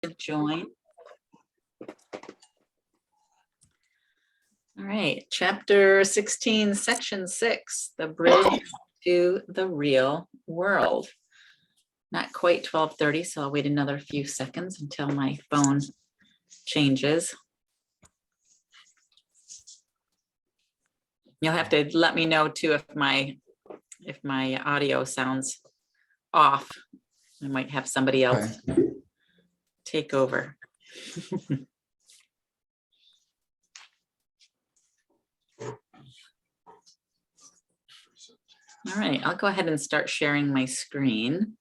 to join. All right, chapter 16, section 6, the bridge to the real world. Not quite 12:30, so I'll wait another few seconds until my phone changes. You'll have to let me know too if my audio sounds off. I might have somebody else take over. All right, I'll go ahead and start sharing my screen.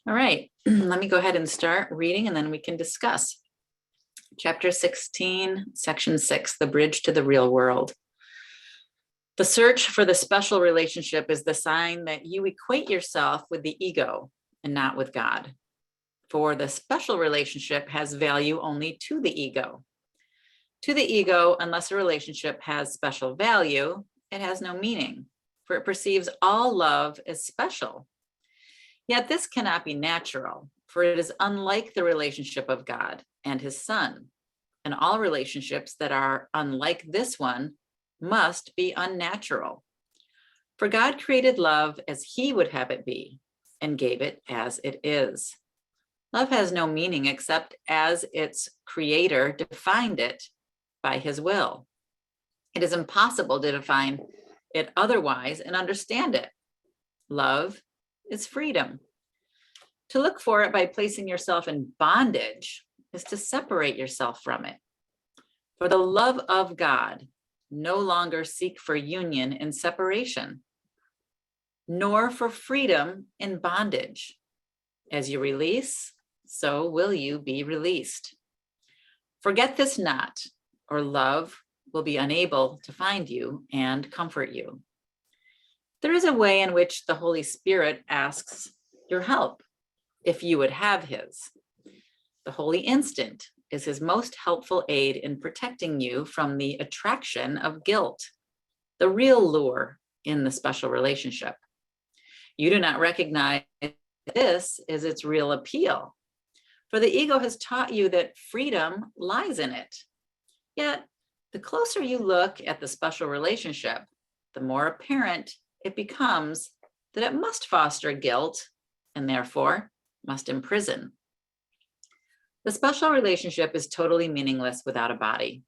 All right, let me go ahead and start reading and then we can discuss. Chapter 16, section 6, the bridge to the real world. The search for the special relationship is the sign that you equate yourself with the ego and not with God. For the special relationship has value only to the ego. To the ego, unless a relationship has special value, it has no meaning, for it perceives all love as special. Yet this cannot be natural, for it is unlike the relationship of God and his Son, and all relationships that are unlike this one must be unnatural. For God created love as he would have it be and gave it as it is. Love has no meaning except as its creator defined it by his will. It is impossible to define it otherwise and understand it. Love is freedom. To look for it by placing yourself in bondage is to separate yourself from it. For the love of God no longer seek for union in separation, nor for freedom in bondage. As you release, so will you be released. Forget this not, or love will be unable to find you and comfort you. There is a way in which the Holy Spirit asks your help, if you would have his. The holy instant is his most helpful aid in protecting you from the attraction of guilt, the real lure in the special relationship. You do not recognize this as its real appeal, for the ego has taught you that freedom lies in it. Yet, the closer you look at the special relationship, the more apparent it becomes that it must foster guilt and therefore must imprison. The special relationship is totally meaningless without a body.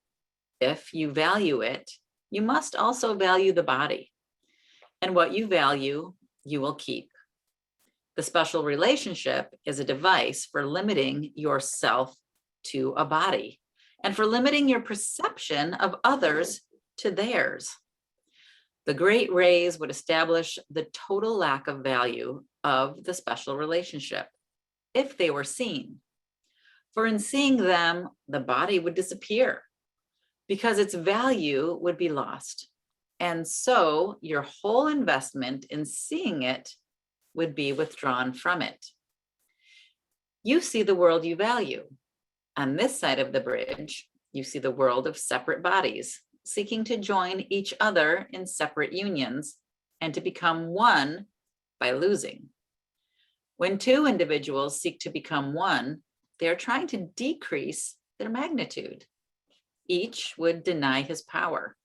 If you value it, you must also value the body. And what you value, you will keep. The special relationship is a device for limiting yourself to a body and for limiting your perception of others to theirs. The great rays would establish the total lack of value of the special relationship if they were seen. For in seeing them, the body would disappear because its value would be lost. And so your whole investment in seeing it would be withdrawn from it. You see the world you value. On this side of the bridge, you see the world of separate bodies, seeking to join each other in separate unions and to become one by losing. When two individuals seek to become one, they are trying to decrease their magnitude. Each would deny his power,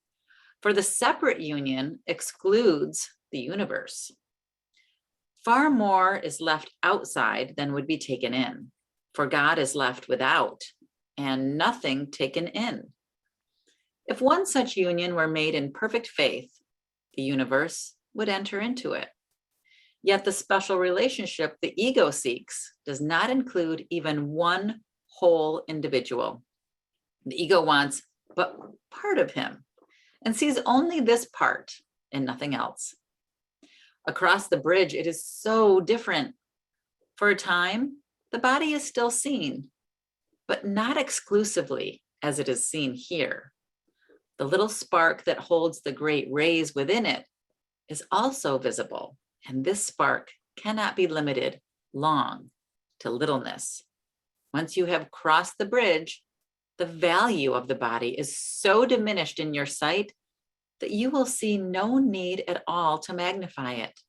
for the separate union excludes the universe. Far more is left outside than would be taken in, for God is left without and nothing taken in. If one such union were made in perfect faith, the universe would enter into it. Yet the special relationship the ego seeks does not include even one whole individual. The ego wants but part of him and sees only this part and nothing else. Across the bridge, it is so different. For a time, the body is still seen, but not exclusively as it is seen here. The little spark that holds the great rays within it is also visible, and this spark cannot be limited long to littleness. Once you have crossed the bridge, the value of the body is so diminished in your sight that you will see no need at all to magnify it.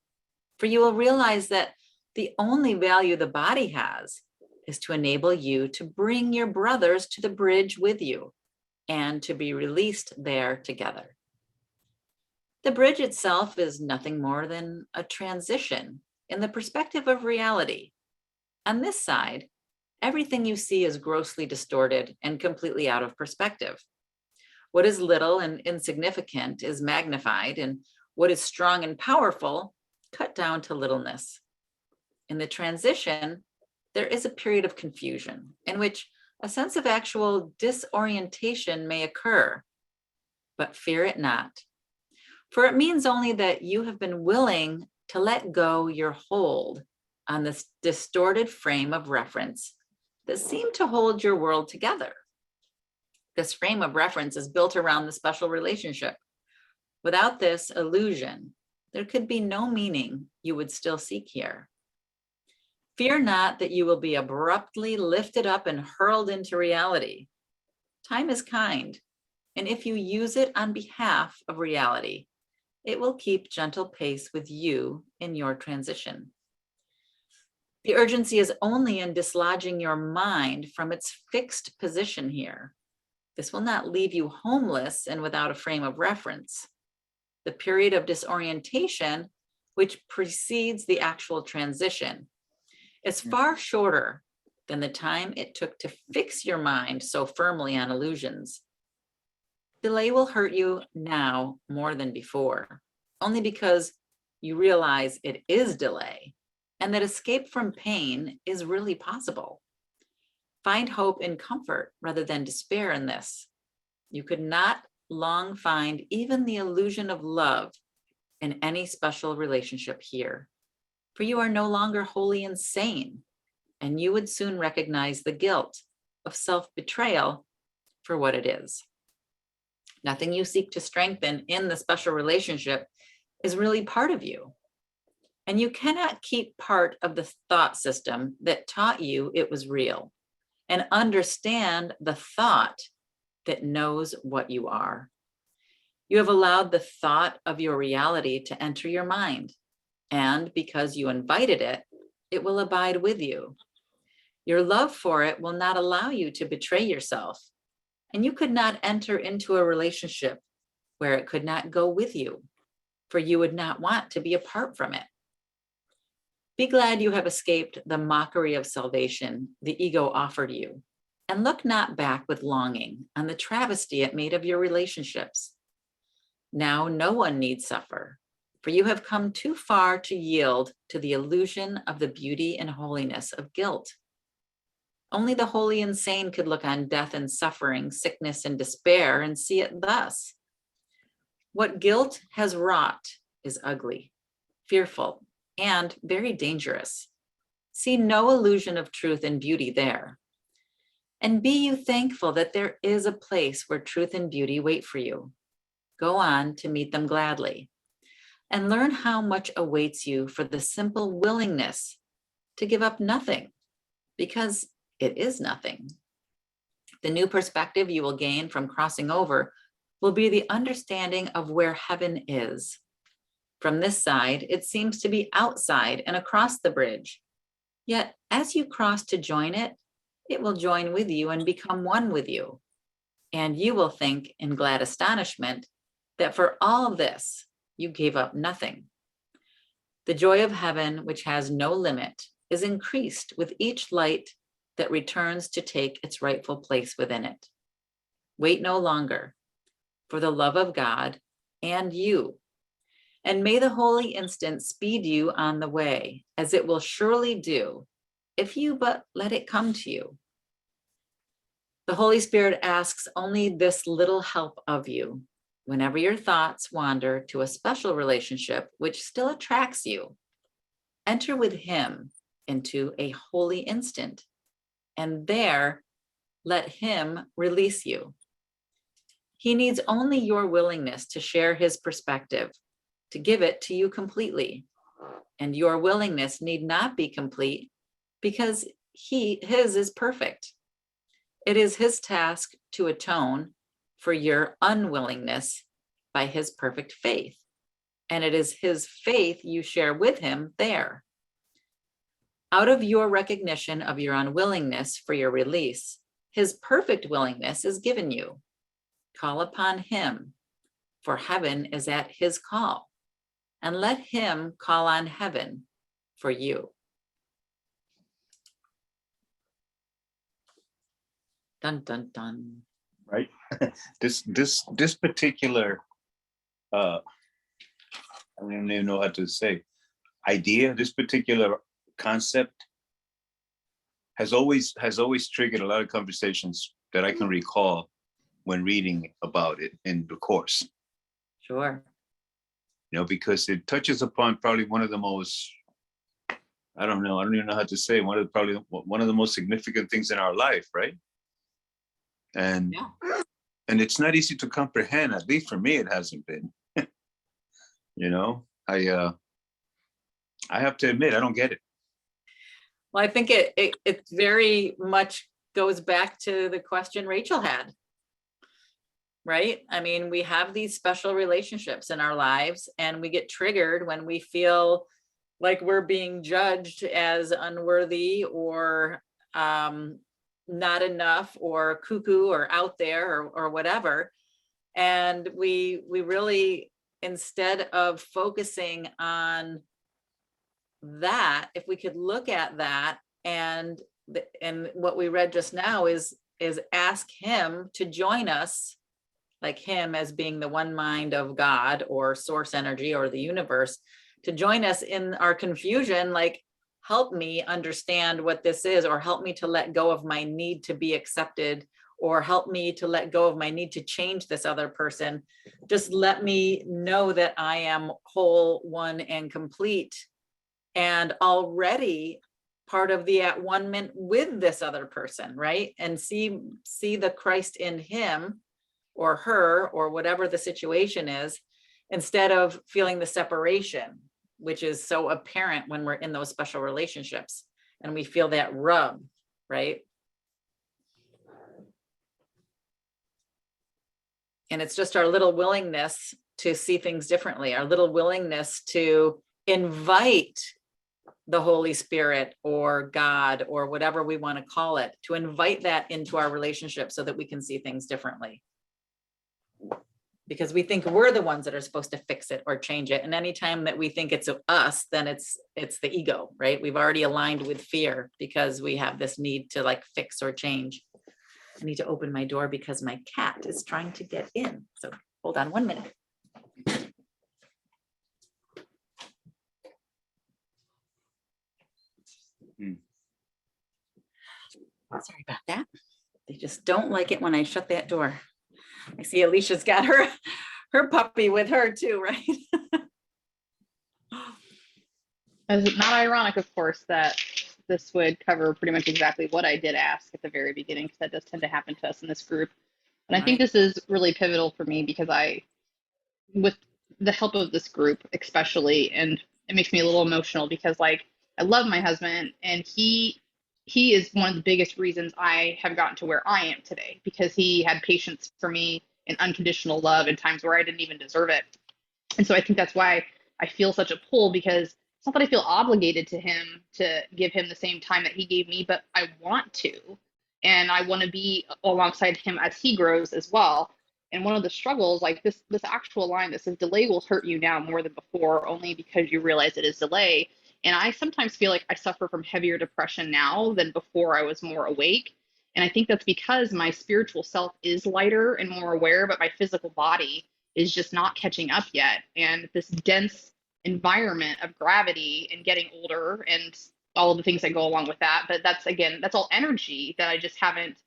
For you will realize that the only value the body has is to enable you to bring your brothers to the bridge with you and to be released there together. The bridge itself is nothing more than a transition in the perspective of reality. On this side, everything you see is grossly distorted and completely out of perspective. What is little and insignificant is magnified, and what is strong and powerful cut down to littleness. In the transition, there is a period of confusion in which a sense of actual disorientation may occur, but fear it not. For it means only that you have been willing to let go your hold on this distorted frame of reference that seemed to hold your world together. This frame of reference is built around the special relationship. Without this illusion, there could be no meaning you would still seek here. Fear not that you will be abruptly lifted up and hurled into reality. Time is kind, and if you use it on behalf of reality, it will keep gentle pace with you in your transition. The urgency is only in dislodging your mind from its fixed position here. This will not leave you homeless and without a frame of reference. The period of disorientation, which precedes the actual transition, is far shorter than the time it took to fix your mind so firmly on illusions. Delay will hurt you now more than before, only because you realize it is delay and that escape from pain is really possible. Find hope in comfort rather than despair in this. You could not long find even the illusion of love in any special relationship here, for you are no longer wholly insane, and you would soon recognize the guilt of self-betrayal for what it is. Nothing you seek to strengthen in the special relationship is really part of you. And you cannot keep part of the thought system that taught you it was real and understand the thought that knows what you are. You have allowed the thought of your reality to enter your mind, and because you invited it, it will abide with you. Your love for it will not allow you to betray yourself, and you could not enter into a relationship where it could not go with you, for you would not want to be apart from it. Be glad you have escaped the mockery of salvation the ego offered you, and look not back with longing on the travesty it made of your relationships. Now no one need suffer, for you have come too far to yield to the illusion of the beauty and holiness of guilt. Only the wholly insane could look on death and suffering, sickness and despair and see it thus. What guilt has wrought is ugly, fearful, and very dangerous. See no illusion of truth and beauty there. And be you thankful that there is a place where truth and beauty wait for you. Go on to meet them gladly, and learn how much awaits you for the simple willingness to give up nothing, because it is nothing. The new perspective you will gain from crossing over will be the understanding of where heaven is. From this side, it seems to be outside and across the bridge. Yet, as you cross to join it, it will join with you and become one with you. And you will think in glad astonishment that for all this, you gave up nothing. The joy of heaven, which has no limit, is increased with each light that returns to take its rightful place within it. Wait no longer for the love of God and you. And may the holy instant speed you on the way, as it will surely do, if you but let it come to you. The Holy Spirit asks only this little help of you. Whenever your thoughts wander to a special relationship which still attracts you, enter with him into a holy instant, and there let him release you. He needs only your willingness to share his perspective, to give it to you completely. And your willingness need not be complete because his is perfect. It is his task to atone for your unwillingness by his perfect faith. And it is his faith you share with him there. Out of your recognition of your unwillingness for your release, his perfect willingness is given you. Call upon him, for heaven is at his call, and let him call on heaven for you. Dun, dun, dun. Right? This particular, I don't even know how to say, idea, this particular concept has always triggered a lot of conversations that I can recall when reading about it in the course. Sure. You know, because it touches upon probably one of the most, I don't even know how to say, one of the most significant things in our life, right? And Yeah. And it's not easy to comprehend, at least for me, it hasn't been. You know, I have to admit, I don't get it. Well, I think it very much goes back to the question Rachel had, right? I mean, we have these special relationships in our lives, and we get triggered when we feel like we're being judged as unworthy or not enough or cuckoo or out there or whatever. And we really, instead of focusing on that, if we could look at that, and what we read just now is ask him to join us, like him as being the one mind of God or source energy or the universe, to join us in our confusion, like, help me understand what this is, or help me to let go of my need to be accepted, or help me to let go of my need to change this other person. Just let me know that I am whole, one, and complete, and already part of the at-one-ment with this other person, right? And see the Christ in him or her or whatever the situation is, instead of feeling the separation, which is so apparent when we're in those special relationships and we feel that rub, right? And it's just our little willingness to see things differently, our little willingness to invite the Holy Spirit or God or whatever we want to call it, to invite that into our relationship so that we can see things differently. Because we think we're the ones that are supposed to fix it or change it. And anytime that we think it's us, then it's the ego, right? We've already aligned with fear because we have this need to like fix or change. I need to open my door because my cat is trying to get in. So hold on 1 minute. Sorry about that. They just don't like it when I shut that door. I see Alicia's got her puppy with her too, right? Is it not ironic, of course, that this would cover pretty much exactly what I did ask at the very beginning, because that does tend to happen to us in this group. And I think this is really pivotal for me because with the help of this group especially, and it makes me a little emotional because like I love my husband, and he is one of the biggest reasons I have gotten to where I am today, because he had patience for me and unconditional love in times where I didn't even deserve it. And so I think that's why I feel such a pull, because it's not that I feel obligated to him to give him the same time that he gave me, but I want to. And I want to be alongside him as he grows as well. And one of the struggles, like this actual line that says delay will hurt you now more than before, only because you realize it is delay. And I sometimes feel like I suffer from heavier depression now than before I was more awake. And I think that's because my spiritual self is lighter and more aware, but my physical body is just not catching up yet. And this dense environment of gravity and getting older and all of the things that go along with that. But that's all energy that I just haven't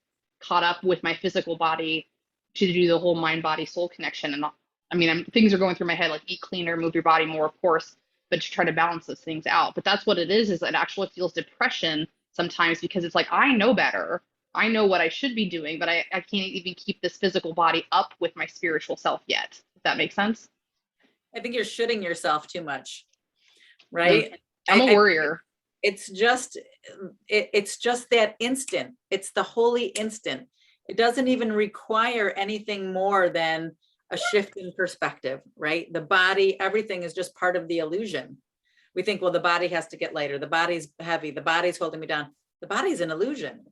caught up with my physical body to do the whole mind, body, soul connection. And I mean, things are going through my head, like eat cleaner, move your body more, of course, but to try to balance those things out. But that's what it is it actually feels depression sometimes, because it's like, I know better. I know what I should be doing, but I can't even keep this physical body up with my spiritual self yet. If that makes sense. I think you're shooting yourself too much, right? I'm a worrier. it's just that instant. It's the holy instant. It doesn't even require anything more than a shift in perspective, right? The body, everything is just part of the illusion. We think, well, the body has to get lighter, the body's heavy, the body's holding me down. The body's an illusion,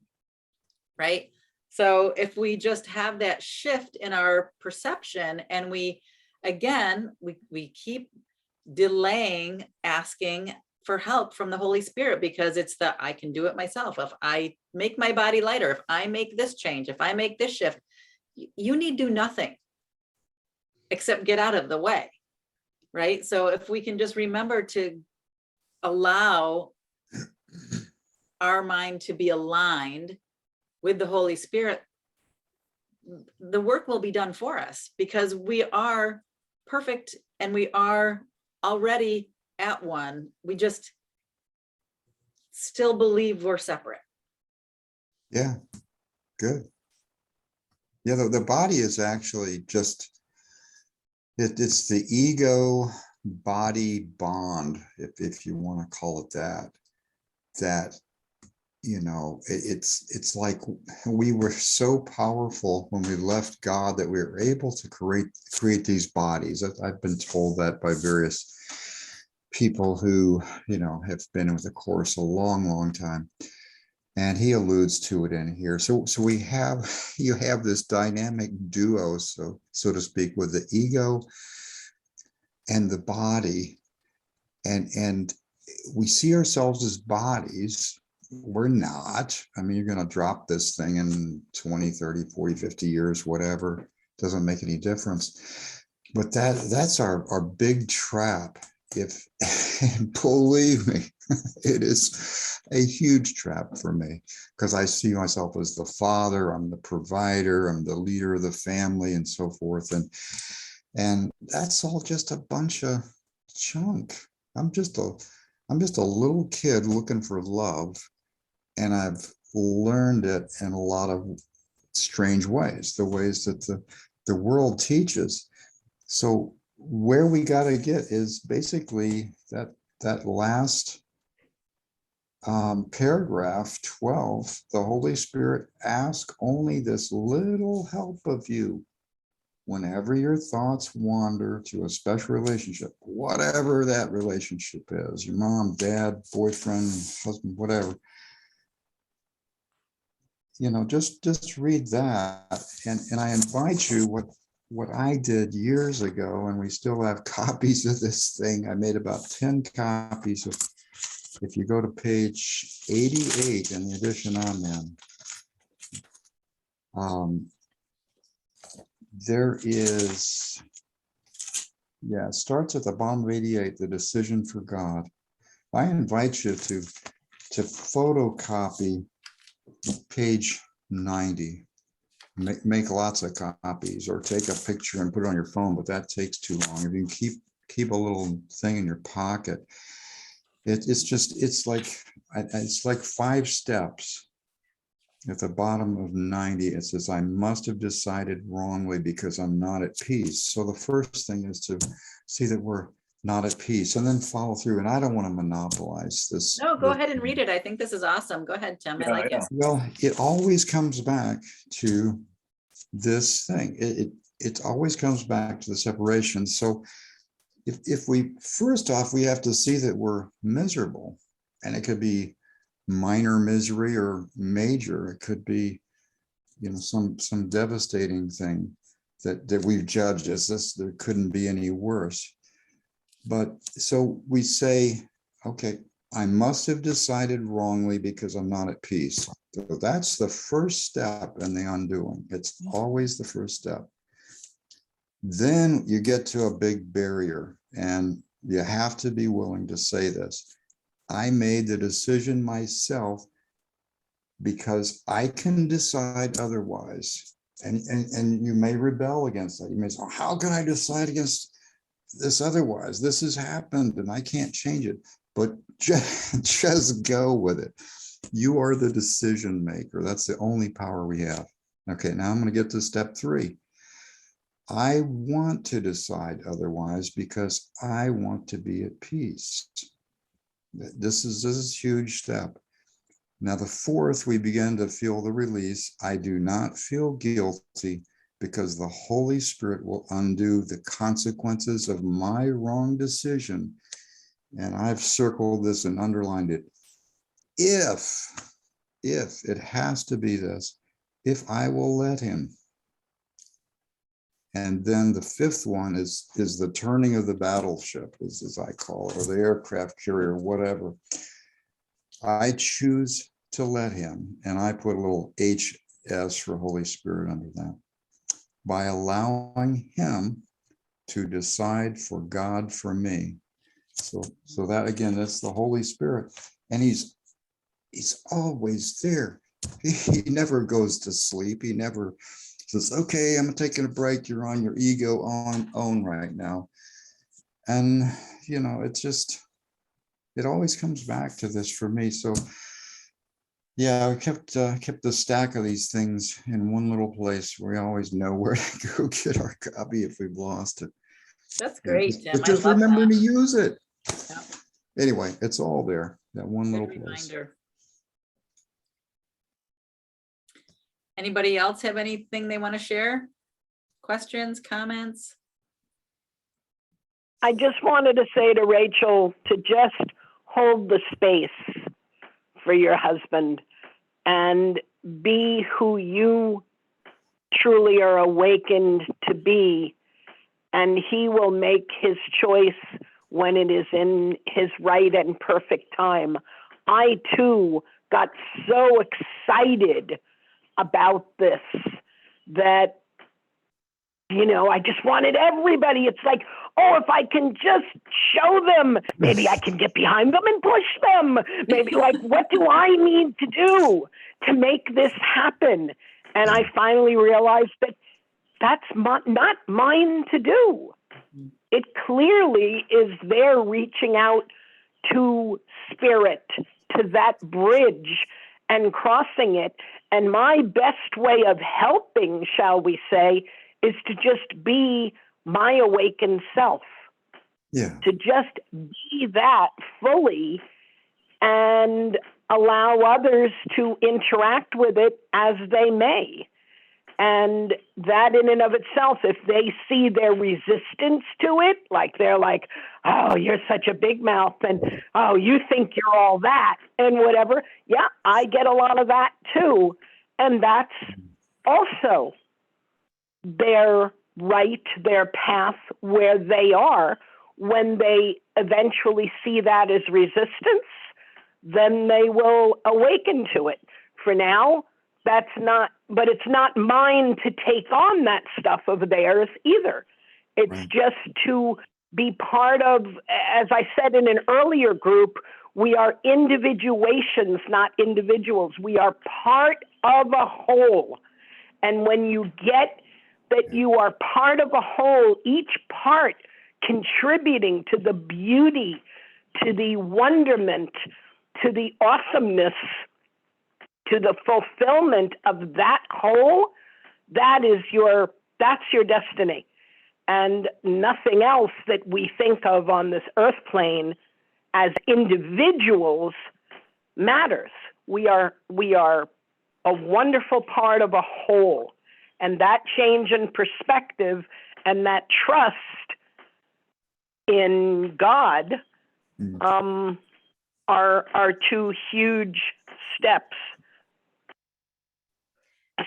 right? So if we just have that shift in our perception, and we keep delaying asking for help from the Holy Spirit, because it's I can do it myself. If I make my body lighter, if I make this change, if I make this shift, you need do nothing except get out of the way, right? So if we can just remember to allow our mind to be aligned with the Holy Spirit, the work will be done for us, because we are perfect and we are already at one. We just still believe we're separate. Yeah, good. Yeah, the body is actually just, it's the ego body bond, if you want to call it that, it's like we were so powerful when we left God that we were able to create these bodies. I've been told that by various people who, have been with the Course a long time. And he alludes to it in here. So you have this dynamic duo, so to speak, with the ego and the body. And we see ourselves as bodies. We're not. I mean, you're going to drop this thing in 20, 30, 40, 50 years, whatever. Doesn't make any difference. But that's our big trap. And believe me, it is a huge trap for me, because I see myself as the father, I'm the provider, I'm the leader of the family, and so forth. And that's all just a bunch of junk. I'm just a little kid looking for love, and I've learned it in a lot of strange ways, the ways that the world teaches. So where we got to get is basically that last paragraph 12. The Holy Spirit asks only this little help of you whenever your thoughts wander to a special relationship, whatever that relationship is, your mom, dad, boyfriend, husband, whatever. Just read that, and I invite you, what I did years ago, and we still have copies of this thing. I made about 10 copies of, if you go to page 88 in the edition on them, there is, it starts at the bottom of 88, the decision for God. I invite you to photocopy page 90. Make lots of copies, or take a picture and put it on your phone, but that takes too long. If you can keep a little thing in your pocket, it's like 5 steps. At the bottom of 90, it says, I must have decided wrongly because I'm not at peace. So the first thing is to see that we're not at peace, and then follow through. And I don't want to monopolize this. No, go ahead and read it. I think this is awesome. Go ahead, Tim. I like it. Well, it always comes back to this thing. It always comes back to the separation. So if we, first off, we have to see that we're miserable, and it could be minor misery or major. It could be, some devastating thing that we've judged as this, there couldn't be any worse. But so we say, okay, I must have decided wrongly because I'm not at peace. So that's the first step in the undoing. It's always the first step. Then you get to a big barrier, and you have to be willing to say this. I made the decision myself because I can decide otherwise. And you may rebel against that. You may say, oh, how can I decide against this otherwise? This has happened and I can't change it. But just go with it. You are the decision maker. That's the only power we have. Okay, now I'm going to get to step 3. I want to decide otherwise because I want to be at peace. This is a huge step. Now, the fourth, we begin to feel the release. I do not feel guilty because the Holy Spirit will undo the consequences of my wrong decision. And I've circled this and underlined it. If it has to be this, if I will let him. And then the fifth one is the turning of the battleship, as I call it, or the aircraft carrier, whatever. I choose to let him, and I put a little HS for Holy Spirit under that, by allowing him to decide for God for me. So that again, that's the Holy Spirit, and he's always there. He never goes to sleep. He never says, okay, I'm taking a break. You're on your ego own right now. And, you know, it always comes back to this for me. So yeah, I kept the stack of these things in one little place where we always know where to go get our copy if we've lost it. That's great, Jim. But I just love remember that. to use it. Yep. Anyway, it's all there, that one Good little place. reminder. Anybody else have anything they want to share? Questions, comments? I just wanted to say to Rachel to just hold the space for your husband and be who you truly are awakened to be, and he will make his choice when it is in his right and perfect time. I too got so excited about this that, you know, I just wanted everybody. It's like, oh, if I can just show them, maybe I can get behind them and push them. Maybe like, what do I need to do to make this happen? And I finally realized that that's not mine to do. It clearly is their reaching out to spirit, to that bridge and crossing it. And my best way of helping, shall we say, is to just be my awakened self. Yeah. To just be that fully and allow others to interact with it as they may. And that in and of itself, if they see their resistance to it, like they're like, oh, you're such a big mouth, and oh, you think you're all that, and whatever. Yeah, I get a lot of that too. And that's also their right, their path where they are. When they eventually see that as resistance, then they will awaken to it. For now, that's not, but it's not mine to take on that stuff of theirs either. It's Right. just to be part of, as I said in an earlier group, we are individuations, not individuals. We are part of a whole. And when you get that you are part of a whole, each part contributing to the beauty, to the wonderment, to the awesomeness, to the fulfillment of that whole, that's your destiny. And nothing else that we think of on this earth plane as individuals matters. We are a wonderful part of a whole. And that change in perspective and that trust in God are two huge steps.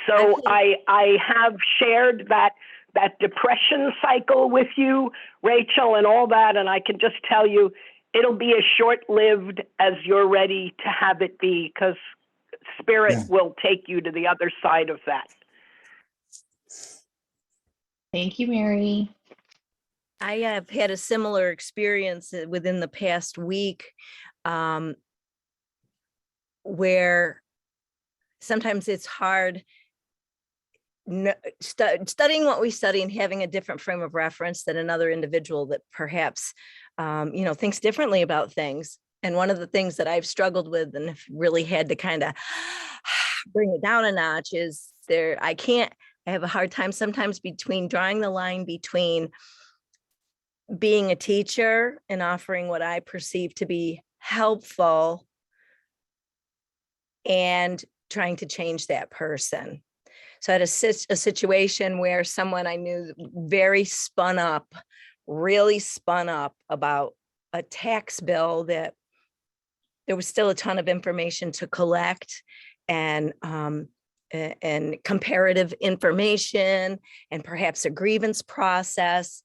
So I have shared that depression cycle with you, Rachel, and all that, and I can just tell you it'll be as short-lived as you're ready to have it be, because Spirit will take you to the other side of that. Thank you, Mary. I have had a similar experience within the past week, where sometimes it's hard studying what we study and having a different frame of reference than another individual that perhaps, thinks differently about things. And one of the things that I've struggled with and have really had to kind of bring it down a notch is I have a hard time sometimes between drawing the line between being a teacher and offering what I perceive to be helpful and trying to change that person. So I had a situation where someone I knew really spun up about a tax bill that there was still a ton of information to collect, and comparative information, and perhaps a grievance process,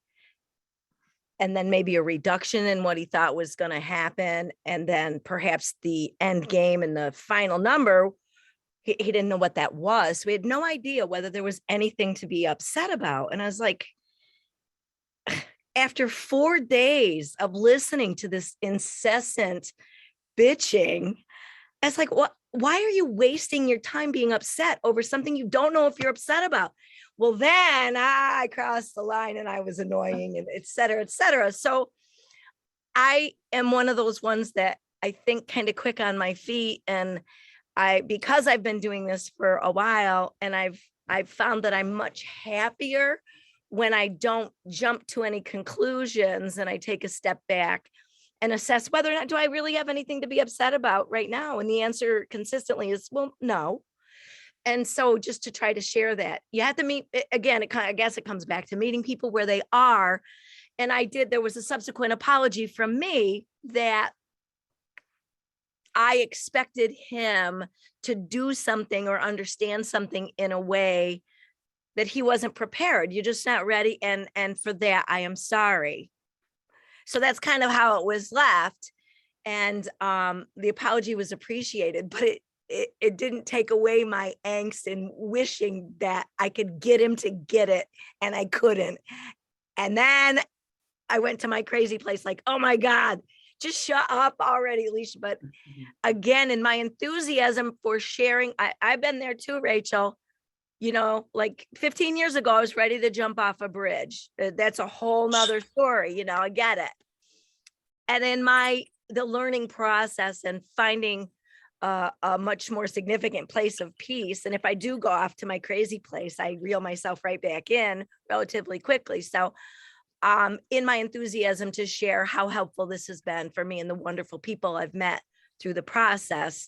and then maybe a reduction in what he thought was going to happen. And then perhaps the end game and the final number, he didn't know what that was. So we had no idea whether there was anything to be upset about. And I was like, after 4 days of listening to this incessant bitching, I was like, what? Why are you wasting your time being upset over something you don't know if you're upset about? Well, then I crossed the line and I was annoying, and et cetera, et cetera. So I am one of those ones that I think kind of quick on my feet. And because I've been doing this for a while, and I've found that I'm much happier when I don't jump to any conclusions, and I take a step back and assess whether or not do I really have anything to be upset about right now. And the answer consistently is, well, no. And so just to try to share that, you have to meet, again, I guess it comes back to meeting people where they are. And there was a subsequent apology from me that I expected him to do something or understand something in a way that he wasn't prepared. You're just not ready. And for that, I am sorry. So that's kind of how it was left. And the apology was appreciated, but it didn't take away my angst and wishing that I could get him to get it, and I couldn't. And then I went to my crazy place, like, oh my God, just shut up already, Alicia. But again, in my enthusiasm for sharing, I've been there too, Rachel. You know, like 15 years ago, I was ready to jump off a bridge. That's a whole nother story. You know, I get it. And in the learning process and finding a much more significant place of peace. And if I do go off to my crazy place, I reel myself right back in relatively quickly. So in my enthusiasm to share how helpful this has been for me and the wonderful people I've met through the process,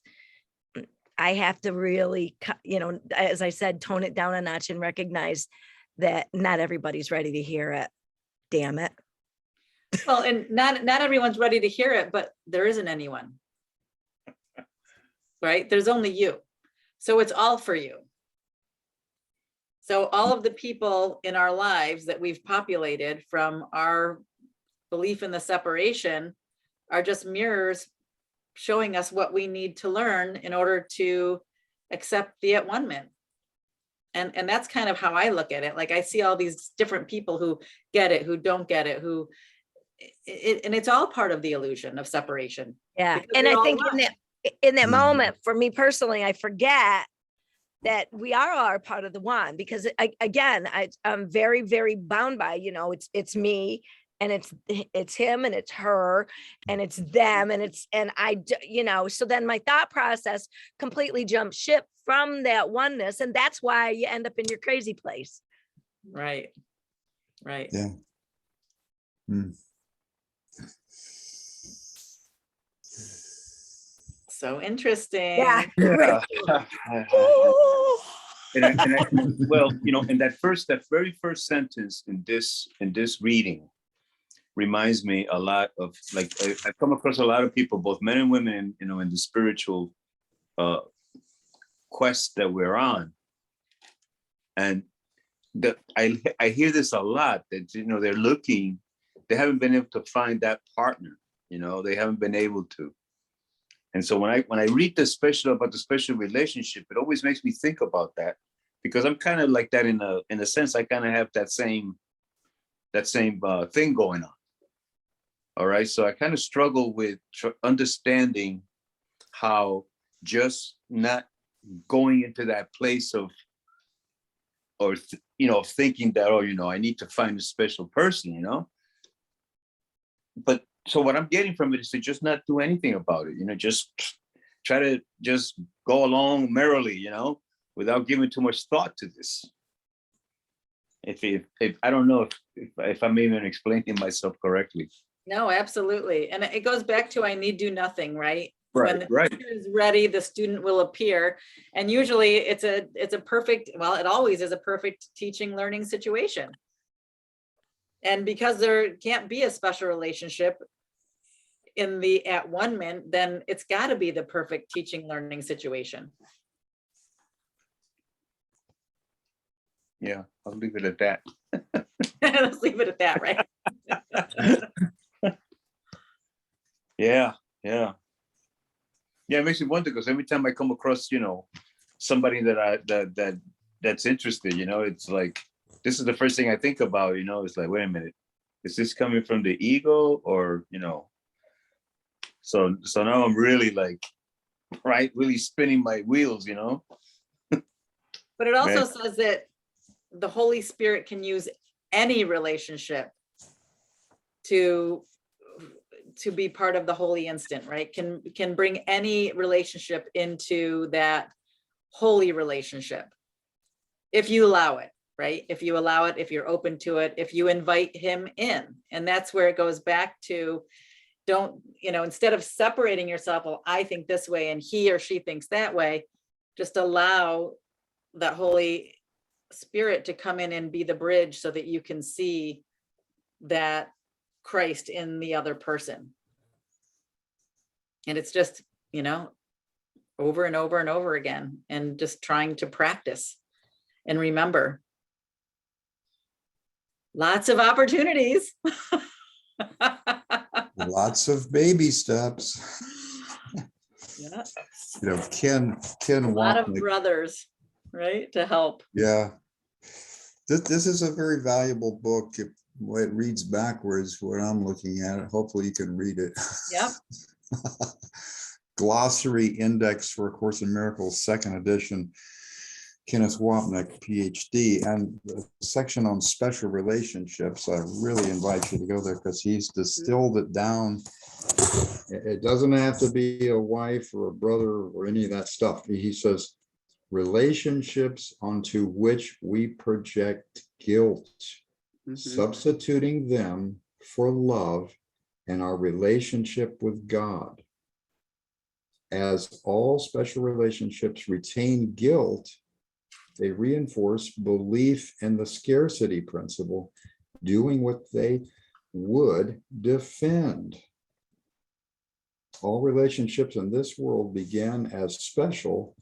I have to really, as I said, tone it down a notch and recognize that not everybody's ready to hear it. Damn it. Well, and not everyone's ready to hear it, but there isn't anyone. Right? There's only you. So it's all for you. So all of the people in our lives that we've populated from our belief in the separation are just mirrors showing us what we need to learn in order to accept the at-one-ment. And that's kind of how I look at it. Like, I see all these different people who get it, who don't get it, and it's all part of the illusion of separation. Yeah. And I think in that moment, for me personally, I forget that we are all part of the one, because I'm very, very bound by, it's me, and it's him, and it's her, and it's them, and so then my thought process completely jumps ship from that oneness. And that's why you end up in your crazy place. Right. Yeah. So interesting. Yeah. Well, in that very first sentence in this reading reminds me a lot of, like, I've come across a lot of people, both men and women, in the spiritual quest that we're on, and that I hear this a lot, that they're looking, they haven't been able to find that partner, they haven't been able to. And so when I read the special relationship, it always makes me think about that, because I'm kind of like that in a sense. I kind of have that same thing going on. All right, so I kind of struggle with understanding how just not going into that place of, or thinking that, I need to find a special person, But so what I'm getting from it is to just not do anything about it, just try to just go along merrily, without giving too much thought to this. If I don't know if I'm even explaining myself correctly. No, absolutely. And it goes back to I need do nothing, right? When the Right. teacher is ready, the student will appear. And usually it's a perfect, well, it always is a perfect teaching learning situation. And because there can't be a special relationship in the at one minute, then it's got to be the perfect teaching learning situation. Yeah, I'll leave it at that. Let's leave it at that, right? Yeah. Yeah, it makes me wonder, because every time I come across, somebody that's interested, it's like, this is the first thing I think about, it's like, wait a minute, is this coming from the ego, or, so now I'm really like, right, really spinning my wheels, But it also Man. says that the Holy Spirit can use any relationship to be part of the holy instant, right? Can bring any relationship into that holy relationship. If you allow it, right? If you allow it, if you're open to it, if you invite him in. And that's where it goes back to, don't, instead of separating yourself, well, I think this way and he or she thinks that way, just allow that Holy Spirit to come in and be the bridge so that you can see that Christ in the other person. And it's just, over and over and over again, and just trying to practice and remember. Lots of opportunities. Lots of baby steps. Yeah. Ken A lot of Wapnick, brothers, right, to help. yeah. This is a very valuable book. It reads backwards when I'm looking at it. Hopefully you can read it. Yep. Glossary Index for A Course in Miracles, 2nd edition. Kenneth Wapnick, PhD, and the section on special relationships. I really invite you to go there, because he's distilled it down. It doesn't have to be a wife or a brother or any of that stuff. He says, relationships onto which we project guilt, substituting them for love and our relationship with God. As all special relationships retain guilt, they reinforce belief in the scarcity principle, doing what they would defend. All relationships in this world began as special,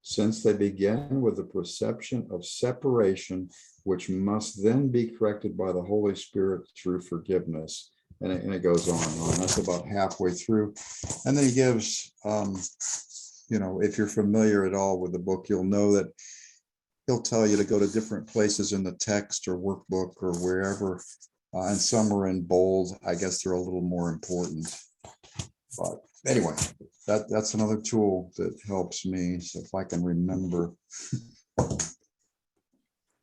since they began with the perception of separation, which must then be corrected by the Holy Spirit through forgiveness. And it goes on and on. That's about halfway through. And then he gives, if you're familiar at all with the book, you'll know that he'll tell you to go to different places in the text or workbook or wherever. And some are in bold. I guess they're a little more important. But anyway, that's another tool that helps me. So if I can remember.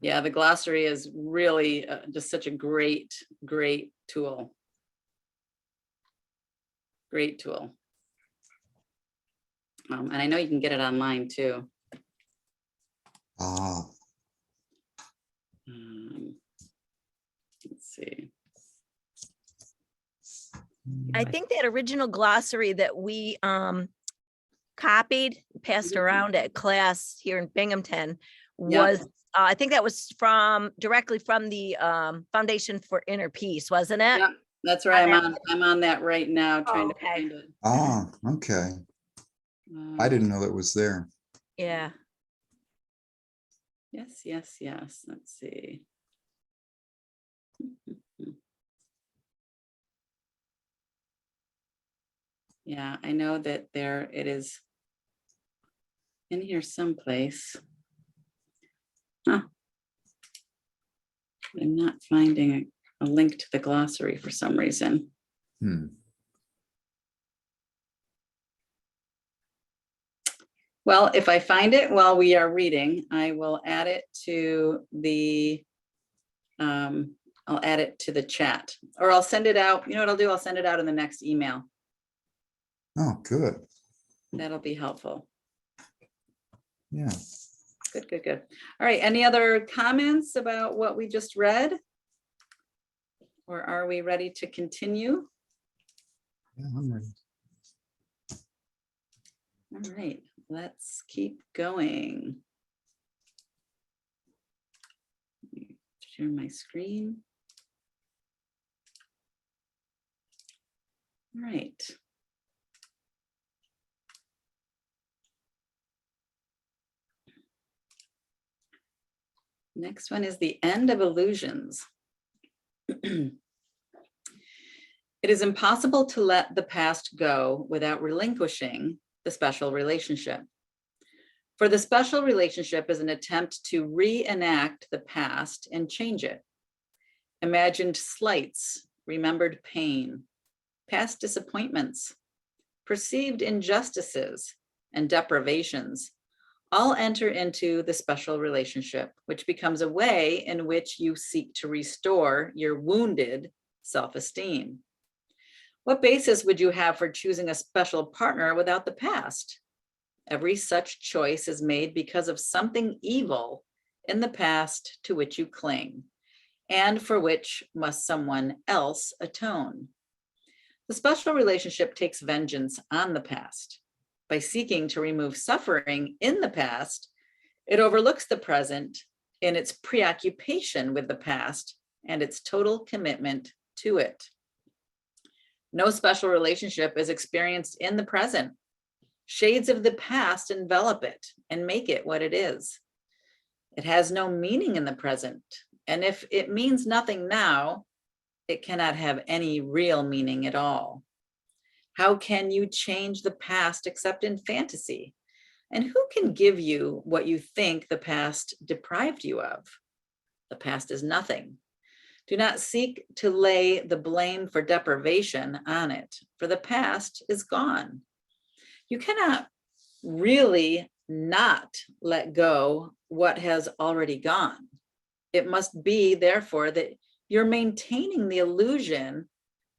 Yeah, the glossary is really just such a great tool. Great tool. And I know you can get it online too. Let's see. I think that original glossary that we copied, passed around at class here in Binghamton was, I think that was directly from the Foundation for Inner Peace, wasn't it? Yeah, that's right. I'm on that right now, trying to find it. Okay. I didn't know that was there. Yeah. Yes. Let's see. Yeah, I know that it is in here someplace. Huh. I'm not finding a link to the glossary for some reason. Well, if I find it while we are reading, I will add it to the chat, or I'll send it out. You know what I'll do? I'll send it out in the next email. Oh, good. That'll be helpful. Yeah. Good. All right. Any other comments about what we just read? Or are we ready to continue? Yeah, I'm ready. All right, let's keep going. Share my screen. All right. Next one is the end of illusions. It is impossible to let the past go without relinquishing the special relationship. For the special relationship is an attempt to reenact the past and change it. Imagined slights, remembered pain, past disappointments, perceived injustices, and deprivations all enter into the special relationship, which becomes a way in which you seek to restore your wounded self-esteem. What basis would you have for choosing a special partner without the past? Every such choice is made because of something evil in the past to which you cling, and for which must someone else atone. The special relationship takes vengeance on the past. By seeking to remove suffering in the past, it overlooks the present in its preoccupation with the past and its total commitment to it. No special relationship is experienced in the present. Shades of the past envelop it and make it what it is. It has no meaning in the present, and if it means nothing now, it cannot have any real meaning at all. How can you change the past except in fantasy? And who can give you what you think the past deprived you of? The past is nothing. Do not seek to lay the blame for deprivation on it, for the past is gone. You cannot really not let go what has already gone. It must be, therefore, that you're maintaining the illusion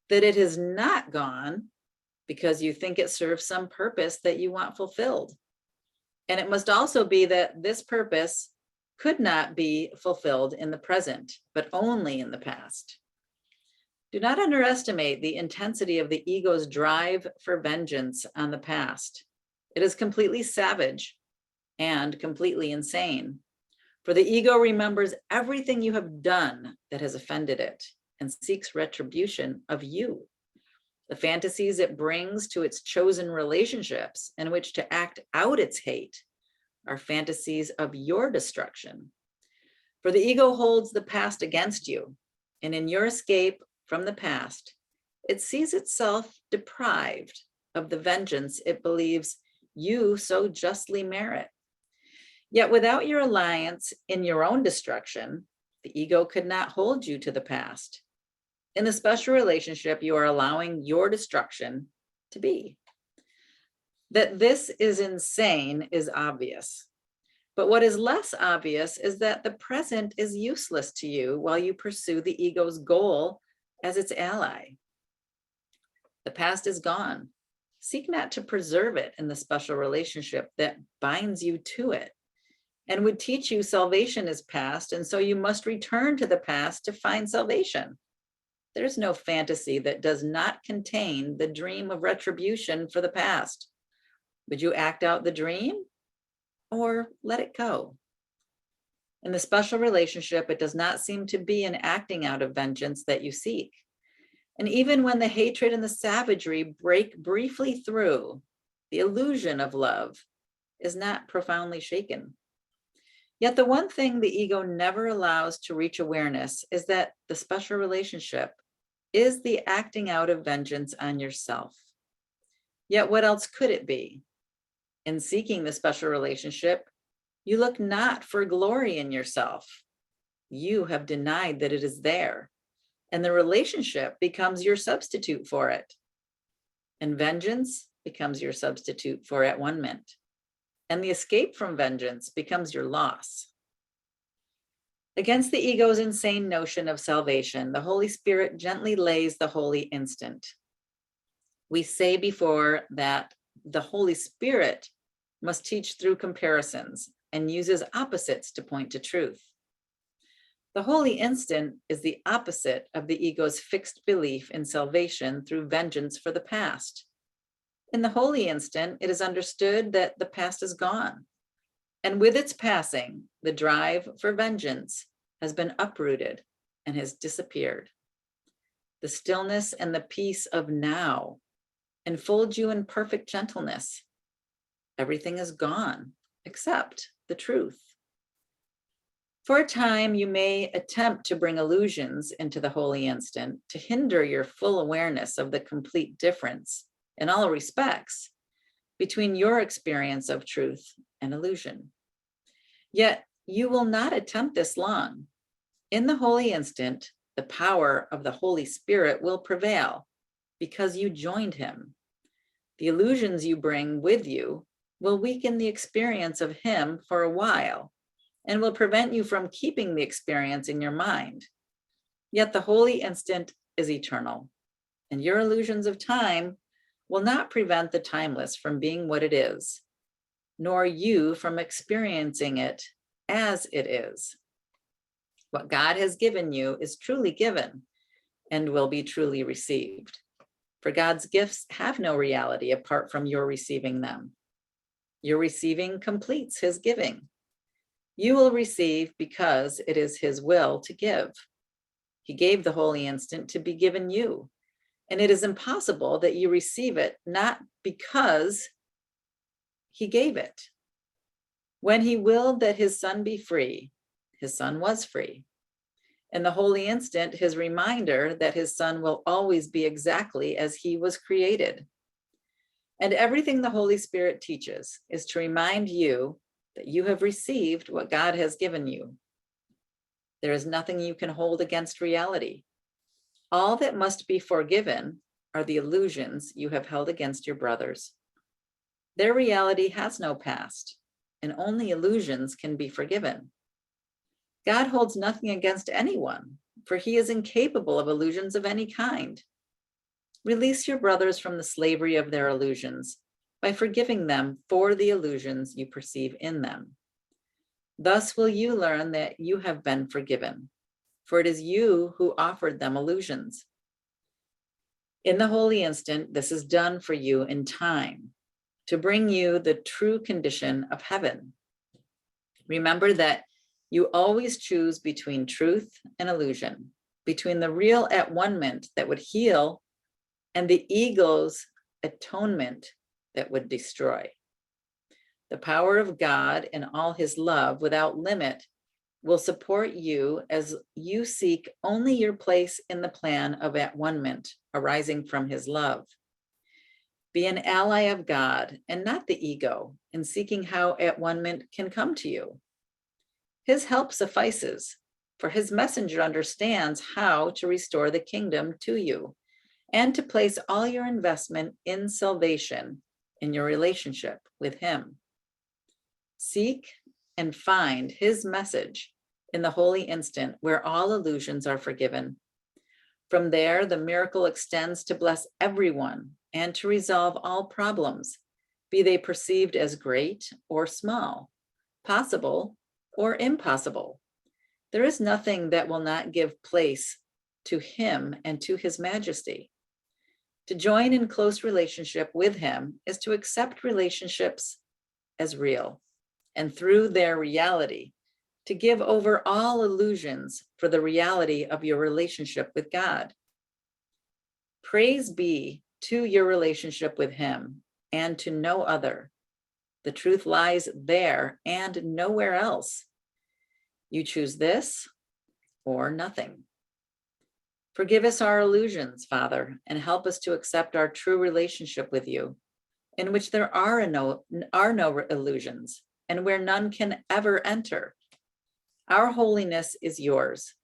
that it has not gone because you think it serves some purpose that you want fulfilled. And it must also be that this purpose could not be fulfilled in the present, but only in the past. Do not underestimate the intensity of the ego's drive for vengeance on the past. It is completely savage and completely insane. For the ego remembers everything you have done that has offended it and seeks retribution of you. The fantasies it brings to its chosen relationships in which to act out its hate are fantasies of your destruction. For the ego holds the past against you, and in your escape from the past, it sees itself deprived of the vengeance it believes you so justly merit. Yet without your alliance in your own destruction, the ego could not hold you to the past. In the special relationship, you are allowing your destruction to be. That this is insane is obvious. But what is less obvious is that the present is useless to you while you pursue the ego's goal as its ally. The past is gone. Seek not to preserve it in the special relationship that binds you to it and would teach you salvation is past, and so you must return to the past to find salvation. There's no fantasy that does not contain the dream of retribution for the past. Would you act out the dream or let it go? In the special relationship, it does not seem to be an acting out of vengeance that you seek. And even when the hatred and the savagery break briefly through, the illusion of love is not profoundly shaken. Yet the one thing the ego never allows to reach awareness is that the special relationship is the acting out of vengeance on yourself. Yet what else could it be? In seeking the special relationship, you look not for glory in yourself. You have denied that it is there, and the relationship becomes your substitute for it. And vengeance becomes your substitute for at-one-ment. And the escape from vengeance becomes your loss. Against the ego's insane notion of salvation, the Holy Spirit gently lays the holy instant. We say before that the Holy Spirit must teach through comparisons and uses opposites to point to truth. The holy instant is the opposite of the ego's fixed belief in salvation through vengeance for the past. In the holy instant, it is understood that the past is gone. And with its passing, the drive for vengeance has been uprooted and has disappeared. The stillness and the peace of now enfold you in perfect gentleness. Everything is gone except the truth. For a time, you may attempt to bring illusions into the holy instant to hinder your full awareness of the complete difference in all respects between your experience of truth and illusion. Yet you will not attempt this long. In the holy instant, the power of the Holy Spirit will prevail because you joined him. The illusions you bring with you will weaken the experience of him for a while and will prevent you from keeping the experience in your mind. Yet the holy instant is eternal, and your illusions of time will not prevent the timeless from being what it is, nor you from experiencing it as it is. What God has given you is truly given and will be truly received. For God's gifts have no reality apart from your receiving them. Your receiving completes his giving. You will receive because it is his will to give. He gave the holy instant to be given you, and it is impossible that you receive it not because he gave it. When he willed that his son be free, his son was free. In the holy instant, his reminder that his son will always be exactly as he was created. And everything the Holy Spirit teaches is to remind you that you have received what God has given you. There is nothing you can hold against reality. All that must be forgiven are the illusions you have held against your brothers. Their reality has no past, and only illusions can be forgiven. God holds nothing against anyone, for he is incapable of illusions of any kind. Release your brothers from the slavery of their illusions by forgiving them for the illusions you perceive in them. Thus will you learn that you have been forgiven, for it is you who offered them illusions. In the holy instant, this is done for you in time, to bring you the true condition of heaven. Remember that you always choose between truth and illusion, between the real at-one-ment that would heal and the ego's atonement that would destroy. The power of God and all his love without limit will support you as you seek only your place in the plan of at-one-ment arising from his love. Be an ally of God and not the ego in seeking how at-one-ment can come to you. His help suffices, for his messenger understands how to restore the kingdom to you and to place all your investment in salvation in your relationship with him. Seek and find his message in the holy instant where all illusions are forgiven. From there, the miracle extends to bless everyone and to resolve all problems, be they perceived as great or small, possible or impossible. There is nothing that will not give place to him and to his majesty. To join in close relationship with him is to accept relationships as real, and through their reality, to give over all illusions for the reality of your relationship with God. Praise be to your relationship with him and to no other. The truth lies there and nowhere else. You choose this or nothing. Forgive us our illusions, Father, and help us to accept our true relationship with you, in which there are no illusions, and where none can ever enter. Our holiness is yours.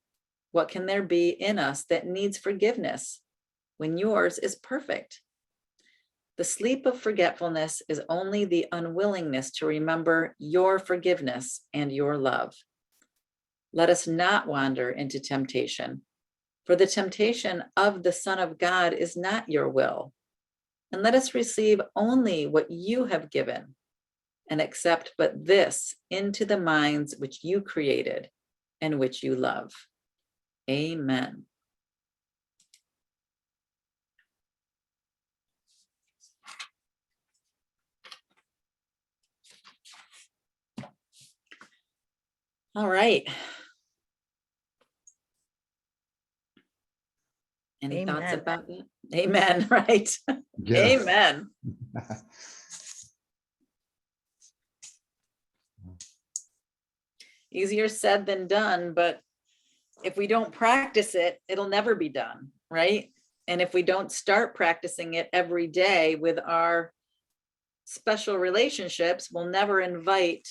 What can there be in us that needs forgiveness when yours is perfect? The sleep of forgetfulness is only the unwillingness to remember your forgiveness and your love. Let us not wander into temptation, for the temptation of the Son of God is not your will. And let us receive only what you have given and accept but this into the minds which you created, and which you love. Amen. All right. Any thoughts Amen. about that? Amen, right? Yeah. Amen. Easier said than done, but if we don't practice it, it'll never be done, right? And if we don't start practicing it every day with our special relationships, we'll never invite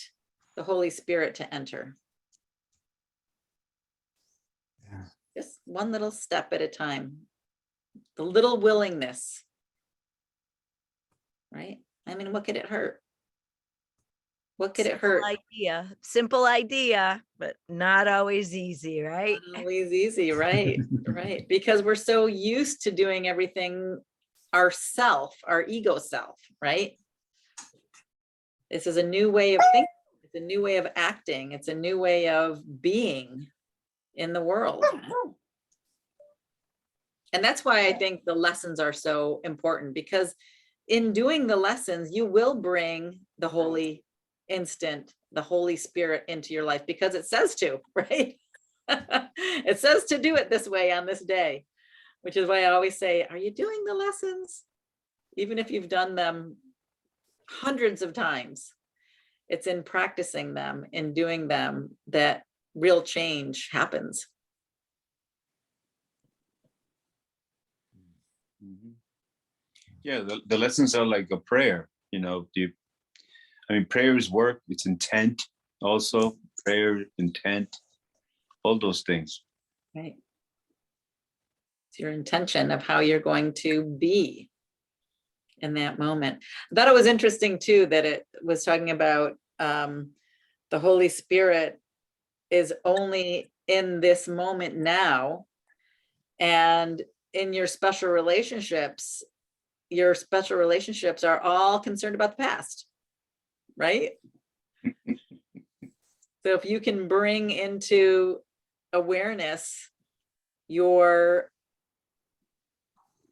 the Holy Spirit to enter. Yeah. Just one little step at a time. The little willingness, right? I mean, what could it hurt? What could it hurt? Simple idea, but not always easy, right? Not always easy, right? Right. Because we're so used to doing everything ourself, our ego self, right? This is a new way of thinking. It's a new way of acting. It's a new way of being in the world. And that's why I think the lessons are so important, because in doing the lessons, you will bring the Holy Spirit into your life, because it says to, right? It says to do it this way on this day, which is why I always say, are you doing the lessons? Even if you've done them hundreds of times, it's in practicing them, in doing them, that real change happens. Yeah, the lessons are like a prayer, prayer is work, it's intent also, prayer, intent, all those things. Right. It's your intention of how you're going to be in that moment. I thought it was interesting too, that it was talking about the Holy Spirit is only in this moment now, and in your special relationships are all concerned about the past, right? So if you can bring into awareness your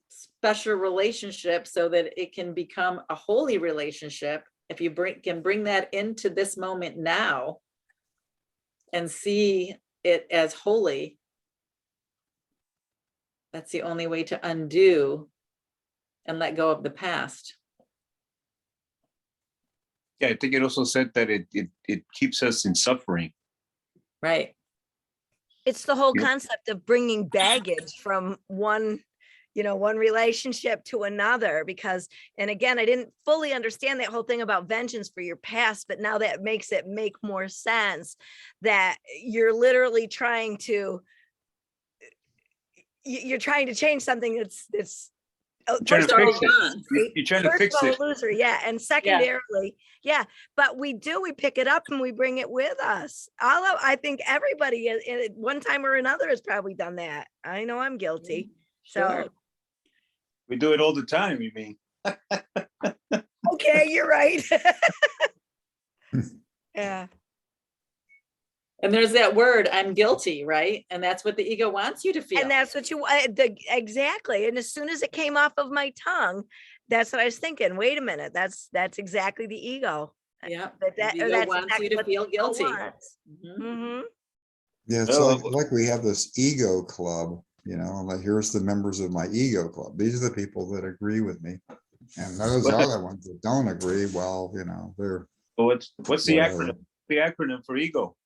special relationship so that it can become a holy relationship, if you can bring that into this moment now and see it as holy, that's the only way to undo and let go of the past. Yeah, I think it also said that it keeps us in suffering. Right. It's the whole Yep. concept of bringing baggage from one relationship to another, because, and again, I didn't fully understand that whole thing about vengeance for your past, but now that makes it make more sense, that you're literally trying to change something that's Trying to fix it. done. You're trying to first fix of all, it. a loser, yeah, and secondarily, but we pick it up and we bring it with us. I think everybody at one time or another has probably done that. I know I'm guilty. Sure. So We do it all the time, you mean? okay, you're right. Yeah. And there's that word, I'm guilty, right? And that's what the ego wants you to feel. And that's what exactly. And as soon as it came off of my tongue, that's what I was thinking. Wait a minute, that's exactly the ego. Yeah. That The ego that's wants exactly you to what the feel ego guilty. wants. Mhm. Mhm. Yeah, it's Oh. like we have this ego club, like here's the members of my ego club. These are the people that agree with me. And those other ones that don't agree, well, they're So what's the whatever. acronym? The acronym for ego?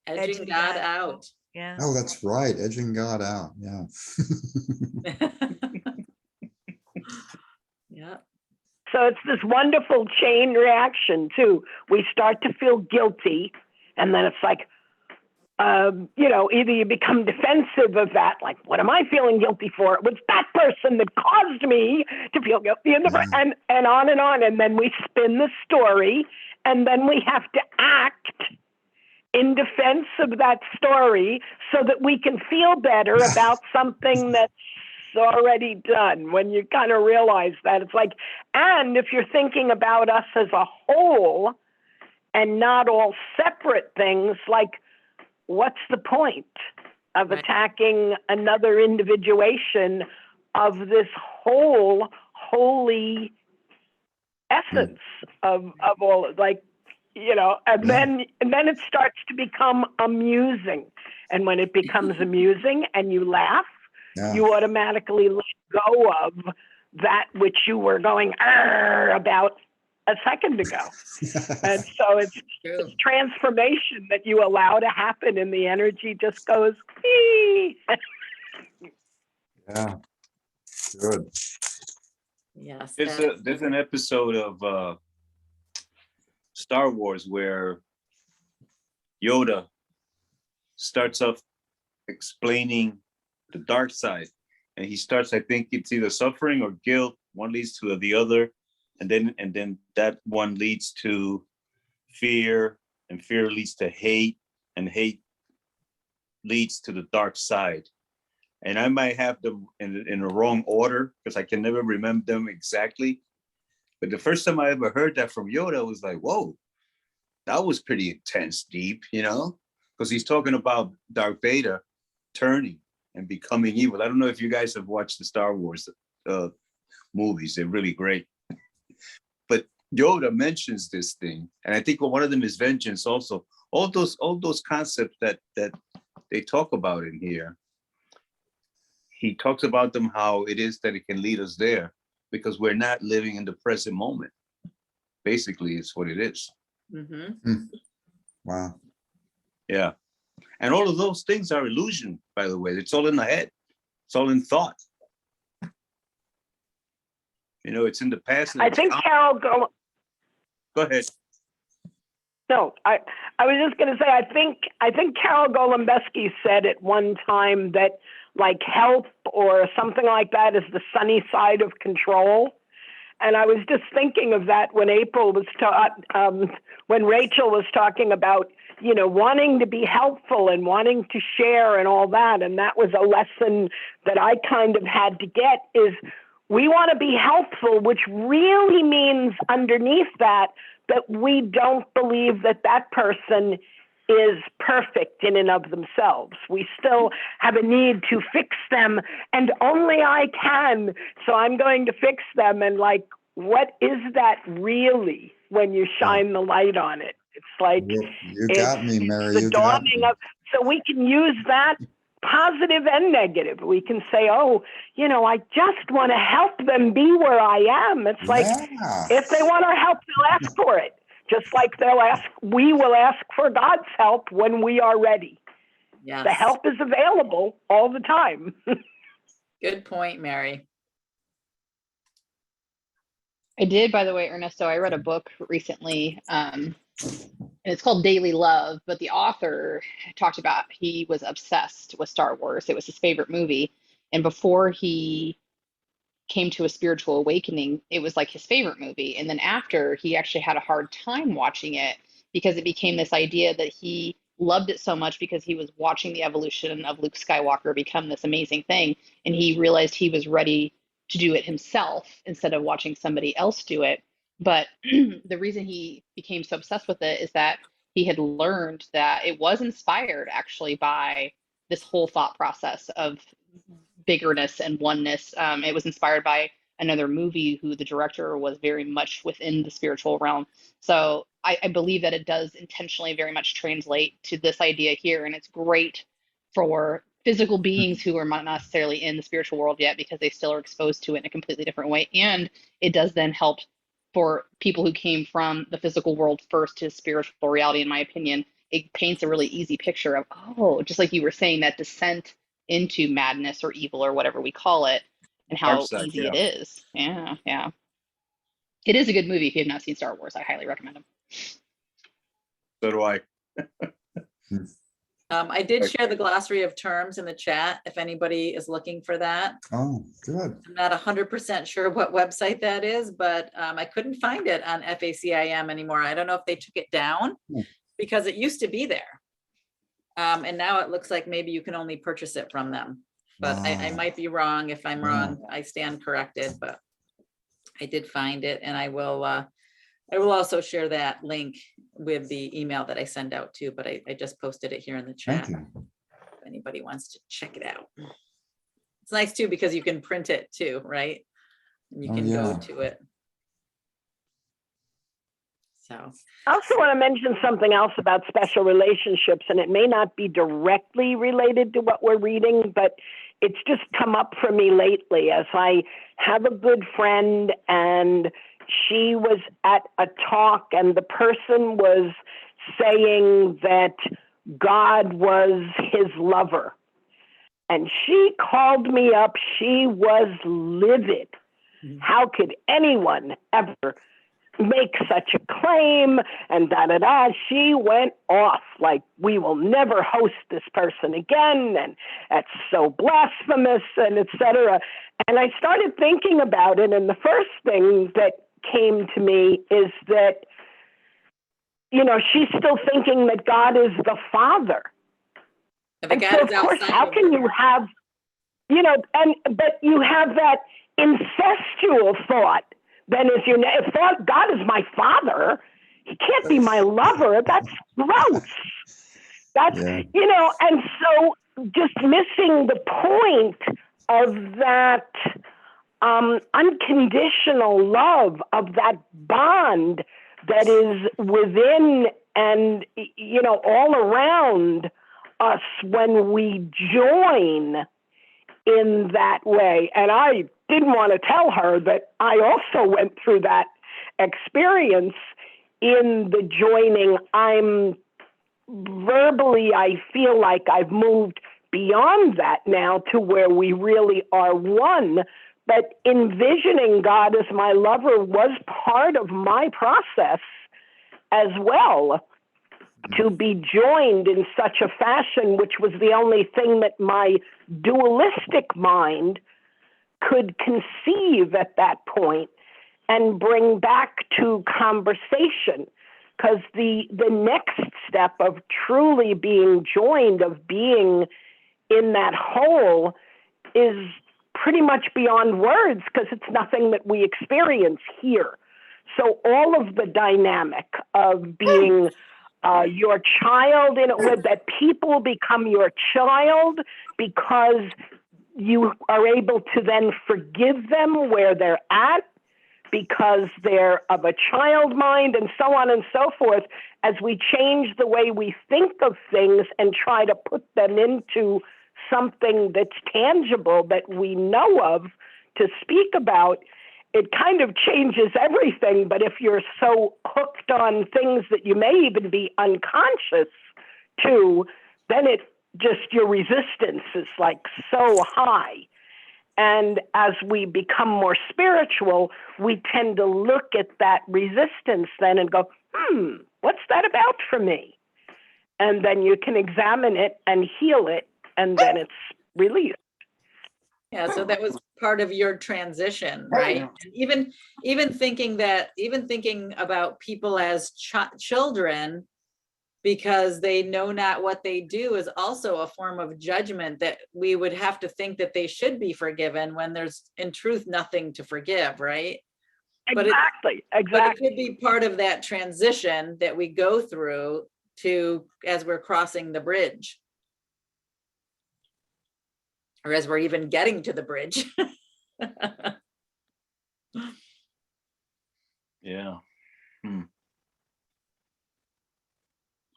Edging God out. Yeah. Oh, that's right. Edging God out. Yeah. Yeah. So it's this wonderful chain reaction too. We start to feel guilty, and then it's like, either you become defensive of that, like, what am I feeling guilty for? It was that person that caused me to feel guilty, and on and on. And then we spin the story, and then we have to act in defense of that story so that we can feel better about something that's already done. When you kind of realize that, it's like, and if you're thinking about us as a whole and not all separate things, like, what's the point of Right. attacking another individuation of this whole holy essence of all, like, you know, and Yeah. then it starts to become amusing. And when it becomes amusing and you laugh, Yeah. you automatically let go of that which you were going about a second ago. And so it's True. this transformation that you allow to happen, and the energy just goes, "Ee." Yeah. Good. Yes. There's an episode of Star Wars where Yoda starts off explaining the dark side, and he starts, I think it's either suffering or guilt, one leads to the other, and then that one leads to fear, and fear leads to hate, and hate leads to the dark side. And I might have them in the wrong order because I can never remember them exactly. But the first time I ever heard that from Yoda, I was like, whoa, that was pretty intense, deep, you know? Because he's talking about Darth Vader turning and becoming evil. I don't know if you guys have watched the Star Wars movies. They're really great. But Yoda mentions this thing. And I think one of them is vengeance also. All those concepts that they talk about in here, he talks about them, how it is that it can lead us there because we're not living in the present moment. Basically, it's what it is. Mm-hmm. Wow. Yeah. And all of those things are illusion, by the way. It's all in the head. It's all in thought. You know, it's in the past. I think Carol Go ahead. No, I was just going to say, I think Carol Golombesky said at one time that like help or something like that is the sunny side of control. And I was just thinking of that when when Rachel was talking about, you know, wanting to be helpful and wanting to share and all that. And that was a lesson that I kind of had to get, is we want to be helpful, which really means underneath that we don't believe that that person is perfect in and of themselves. We still have a need to fix them, and only I can, so I'm going to fix them. And like, what is that really when you shine the light on it? It's like, You got me, Mary. the You got dawning me. of, so we can use that positive and negative. We can say, oh, you know, I just want to help them be where I am. It's like, Yeah. if they want our help, they'll ask for it. Just like we will ask for God's help when we are ready. Yes. The help is available all the time. Good point, Mary. I did, by the way, Ernesto, I read a book recently, and it's called Daily Love, but the author talked about he was obsessed with Star Wars. It was his favorite movie. And before he came to a spiritual awakening, it was like his favorite movie. And then after, he actually had a hard time watching it because it became this idea that he loved it so much because he was watching the evolution of Luke Skywalker become this amazing thing. And he realized he was ready to do it himself instead of watching somebody else do it. But the reason he became so obsessed with it is that he had learned that it was inspired actually by this whole thought process of biggerness and oneness. It was inspired by another movie who the director was very much within the spiritual realm. So I believe that it does intentionally very much translate to this idea here. And it's great for physical beings who are not necessarily in the spiritual world yet because they still are exposed to it in a completely different way. And it does then help for people who came from the physical world first to spiritual reality, in my opinion. It paints a really easy picture of, oh, just like you were saying, that descent into madness or evil or whatever we call it, and how Side, easy yeah. it is. Yeah, yeah. It is a good movie. If you have not seen Star Wars, I highly recommend them. So do I. I did share the glossary of terms in the chat if anybody is looking for that. Oh, good. I'm not 100% sure what website that is, but I couldn't find it on FACIM anymore. I don't know if they took it down because it used to be there. And now it looks like maybe you can only purchase it from them, but I might be wrong. If I'm wrong, I stand corrected, but I did find it, and I will I will also share that link with the email that I send out too, but I just posted it here in the chat. Thank you. If anybody wants to check it out. It's nice too, because you can print it too, right? And you Oh, can yeah. go to it. So, I also want to mention something else about special relationships, and it may not be directly related to what we're reading, but it's just come up for me lately as I have a good friend, and she was at a talk, and the person was saying that God was his lover. And she called me up. She was livid. How could anyone ever make such a claim? And da-da-da. She went off like, we will never host this person again, and that's so blasphemous, and etc. And I started thinking about it, and the first thing that came to me is that, you know, she's still thinking that God is the Father. the And God so, is of course, outside how of can her. you have, you know, but you have that incestual thought. Then if God is my father, he can't be my lover. That's gross. That's, Yeah. you know, and so just missing the point of that unconditional love, of that bond that is within and, you know, all around us when we join in that way. And I didn't want to tell her that I also went through that experience in the joining. I feel like I've moved beyond that now to where we really are one. But envisioning God as my lover was part of my process as well, to be joined in such a fashion, which was the only thing that my dualistic mind could conceive at that point and bring back to conversation. Because the next step of truly being joined, of being in that whole, is pretty much beyond words, because it's nothing that we experience here. So all of the dynamic of being your child, that people become your child because you are able to then forgive them where they're at, because they're of a child mind, and so on and so forth, as we change the way we think of things and try to put them into something that's tangible that we know of to speak about. It kind of changes everything. But if you're so hooked on things that you may even be unconscious to, then your resistance is like so high. And as we become more spiritual, we tend to look at that resistance then and go, what's that about for me? And then you can examine it and heal it, and then it's released. Yeah, so that was part of your transition, right? And even thinking about people as children, because they know not what they do, is also a form of judgment, that we would have to think that they should be forgiven when there's in truth nothing to forgive, right? Exactly. But it could be part of that transition that we go through as we're crossing the bridge, or as we're even getting to the bridge. Yeah.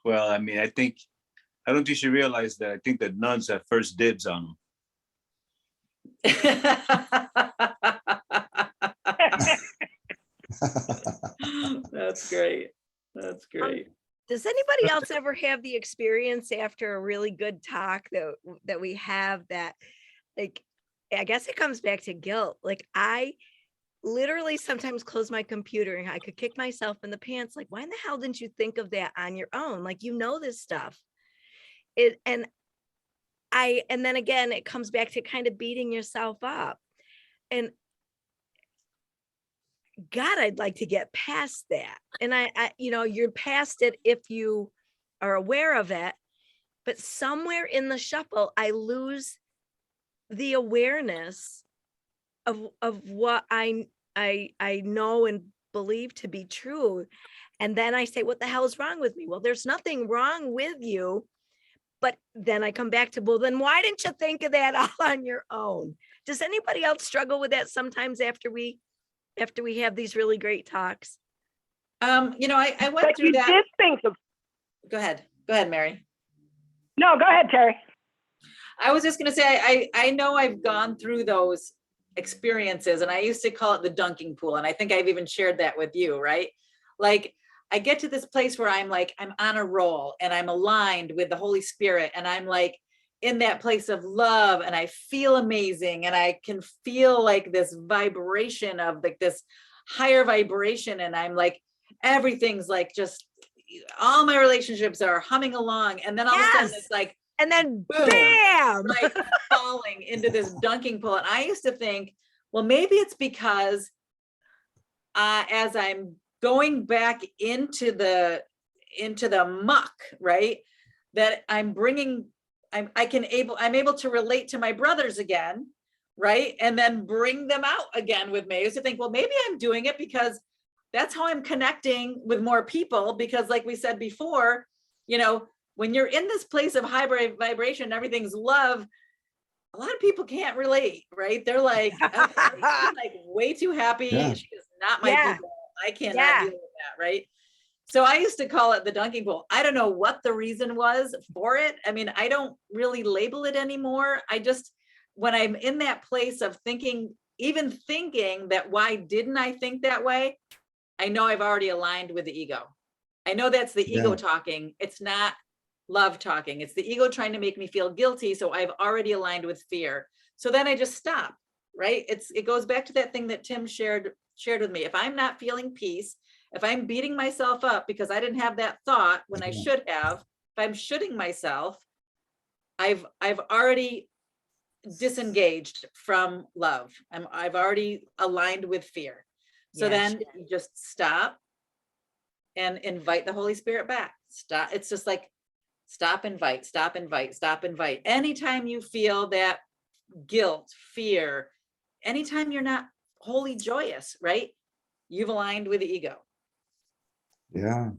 Well, I mean, I don't think she realized that. I think that nuns have first dibs on them. That's great. That's great. Does anybody else ever have the experience after a really good talk that we have, that, like, I guess it comes back to guilt. Like, I literally sometimes close my computer and I could kick myself in the pants. Like, why in the hell didn't you think of that on your own? Like, you know, this stuff. And then again, it comes back to kind of beating yourself up. And God, I'd like to get past that. And I you're past it if you are aware of it, but somewhere in the shuffle, I lose the awareness of what I know and believe to be true. And then I say, what the hell is wrong with me? Well, there's nothing wrong with you. But then I come back to, well, then why didn't you think of that all on your own? Does anybody else struggle with that sometimes after we have these really great talks? You know, I went But through you that. did think of, Go ahead, Mary. no, go ahead, Terry. I was just gonna say, I know I've gone through those experiences, and I used to call it the dunking pool, and I think I've even shared that with you, right? Like, I get to this place where I'm like, I'm on a roll and I'm aligned with the Holy Spirit, and I'm like in that place of love, and I feel amazing, and I can feel like this vibration of like this higher vibration, and I'm like, everything's like just, all my relationships are humming along, and then all of a sudden Yes. it's like, And then boom, bam. right, falling into this dunking pool. And I used to think, well, maybe it's because as I'm going back into the muck, right, that I'm able to relate to my brothers again, right, and then bring them out again with me. I used to think, well, maybe I'm doing it because that's how I'm connecting with more people, because like we said before, you know, when you're in this place of high vibration, everything's love, a lot of people can't relate, right? They're like, okay, she's like way too happy. Yeah. She is not my Yeah. people. I cannot Yeah. deal with that, right? So I used to call it the dunking pool. I don't know what the reason was for it. I mean, I don't really label it anymore. I just, when I'm in that place of thinking, even thinking that why didn't I think that way? I know I've already aligned with the ego. I know that's the ego Yeah. talking. It's not love talking. It's the ego trying to make me feel guilty. So I've already aligned with fear. So then I just stop, right? It goes back to that thing that Tim shared with me. If I'm not feeling peace, if I'm beating myself up because I didn't have that thought when I should have, if I'm shooting myself, I've already disengaged from love. I've already aligned with fear. So Yes. then you just stop and invite the Holy Spirit back. Stop. It's just like, stop, invite, stop, invite, stop, invite. Anytime you feel that guilt, fear, anytime you're not wholly joyous, right? You've aligned with the ego. Yeah.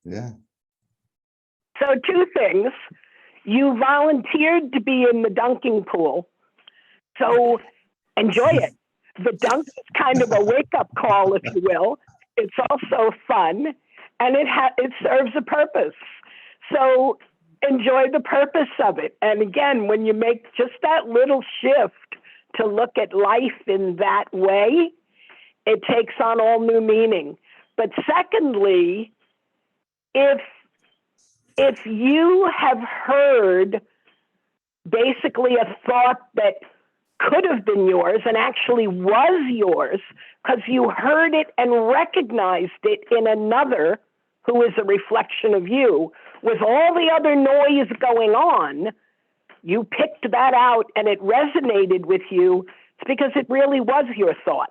Yeah. So two things. You volunteered to be in the dunking pool. So enjoy it. The dunk is kind of a wake-up call, if you will. It's also fun, and it serves a purpose. So enjoy the purpose of it. And again, when you make just that little shift to look at life in that way, it takes on all new meaning. But secondly, if you have heard basically a thought that could have been yours and actually was yours because you heard it and recognized it in another who is a reflection of you, with all the other noise going on, you picked that out and it resonated with you, it's because it really was your thought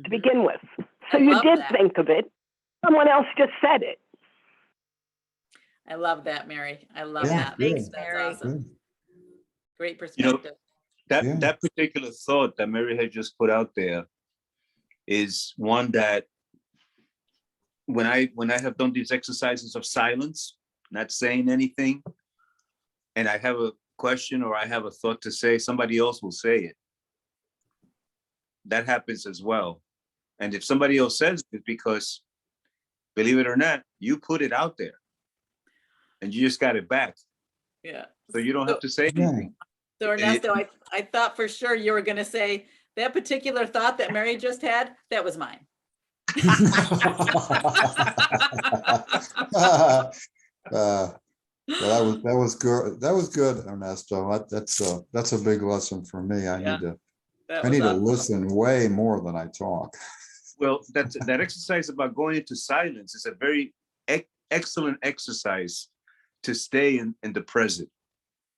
to begin with. So you did think of it. Someone else just said it. I love that, Mary. I love Yeah, that. Thanks, That's Mary. awesome. Great You know, perspective. Yeah. that particular thought that Mary had just put out there is one that when I have done these exercises of silence, not saying anything, and I have a question or I have a thought to say, somebody else will say it. That happens as well. And if somebody else says it, because believe it or not, you put it out there and you just got it back. Yeah. So you don't have to say Yeah. anything. So Ernesto, I thought for sure you were going to say that particular thought that Mary just had, that was mine. That was good. That was good, Ernesto. That's a big lesson for me. I Yeah, need to that I was need to awesome. listen way more than I talk. Well, that exercise about going into silence is a very excellent exercise to stay in the present.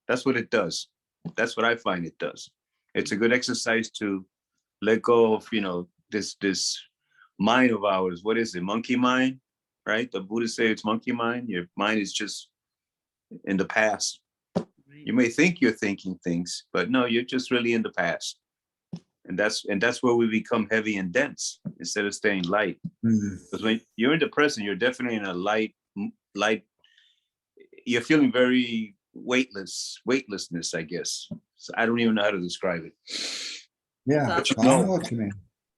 That's what it does. That's what I find it does. It's a good exercise to let go of, this mind of ours. What is it? Monkey mind, right? The Buddhists say it's monkey mind. Your mind is just in the past. You may think you're thinking things, but no, you're just really in the past. And that's where we become heavy and dense instead of staying light. Because when you're in the present, you're definitely in a light, you're feeling very weightlessness, I guess. So I don't even know how to describe it. Yeah, But I know what you mean.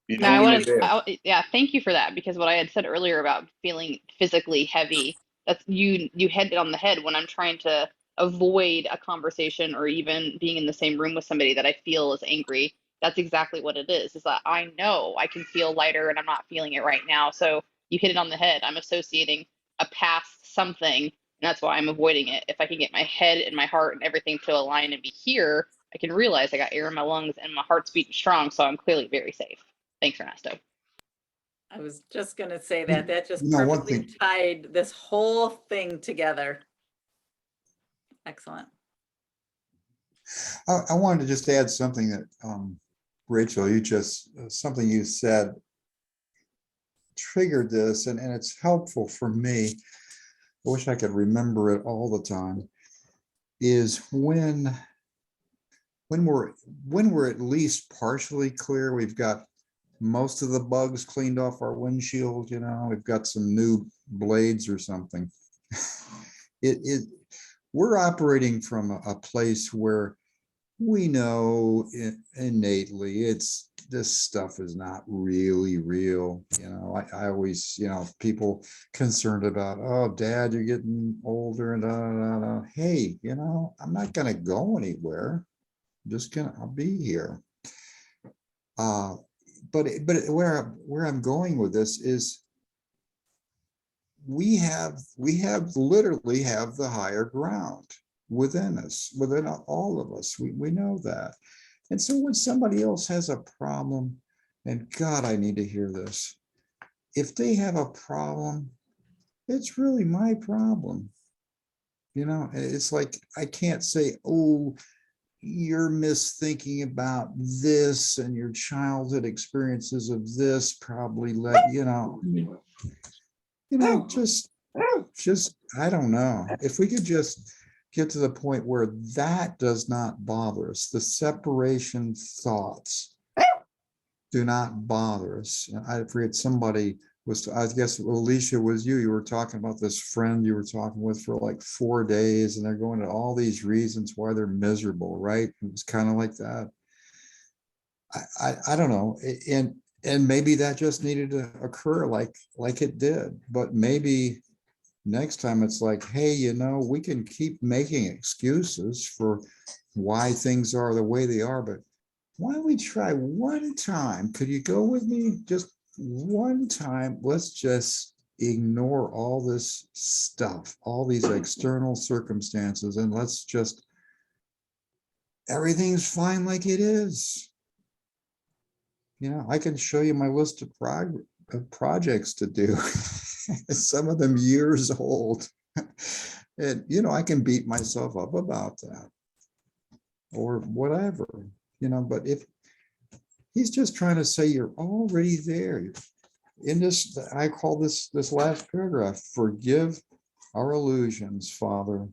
You Now, know I when want you're there. to, yeah, thank you for that, because what I had said earlier about feeling physically heavy, that's you hit it on the head when I'm trying to avoid a conversation or even being in the same room with somebody that I feel is angry. That's exactly what it is that I know I can feel lighter and I'm not feeling it right now. So you hit it on the head. I'm associating a past something, and that's why I'm avoiding it. If I can get my head and my heart and everything to align and be here, I can realize I got air in my lungs and my heart's beating strong, so I'm clearly very safe. Thanks, Ernesto. I was just going to say that just You know, one perfectly thing, tied this whole thing together. Excellent. I wanted to just add something that, Rachel, something you said triggered this, and it's helpful for me. I wish I could remember it all the time, is when we're at least partially clear, we've got most of the bugs cleaned off our windshield, we've got some new blades or something. We're operating from a place where we know innately this stuff is not really real. I always, people concerned about, oh, Dad, you're getting older and hey, I'm not gonna go anywhere. I'll be here. But where I'm going with this is we literally have the higher ground within us, within all of us. We know that. And so when somebody else has a problem, and God, I need to hear this. If they have a problem, it's really my problem. It's like, I can't say, oh, you're misthinking about this and your childhood experiences of this probably just I don't know, if we could just get to the point where that does not bother us, the separation thoughts do not bother us. I forget, somebody was, I guess Alicia, was you were talking about this friend you were talking with for like 4 days, and they're going to all these reasons why they're miserable, right? It was kind of like that. I don't know, and maybe that just needed to occur like it did, but maybe next time it's like, hey, we can keep making excuses for why things are the way they are, but why don't we try one time? Could you go with me? Just one time. Let's just ignore all this stuff, all these external circumstances, and let's just, everything's fine like it is. I can show you my list of projects to do. Some of them years old. And, I can beat myself up about that or whatever, but if he's just trying to say you're already there in this, I call this last paragraph, forgive our illusions, Father,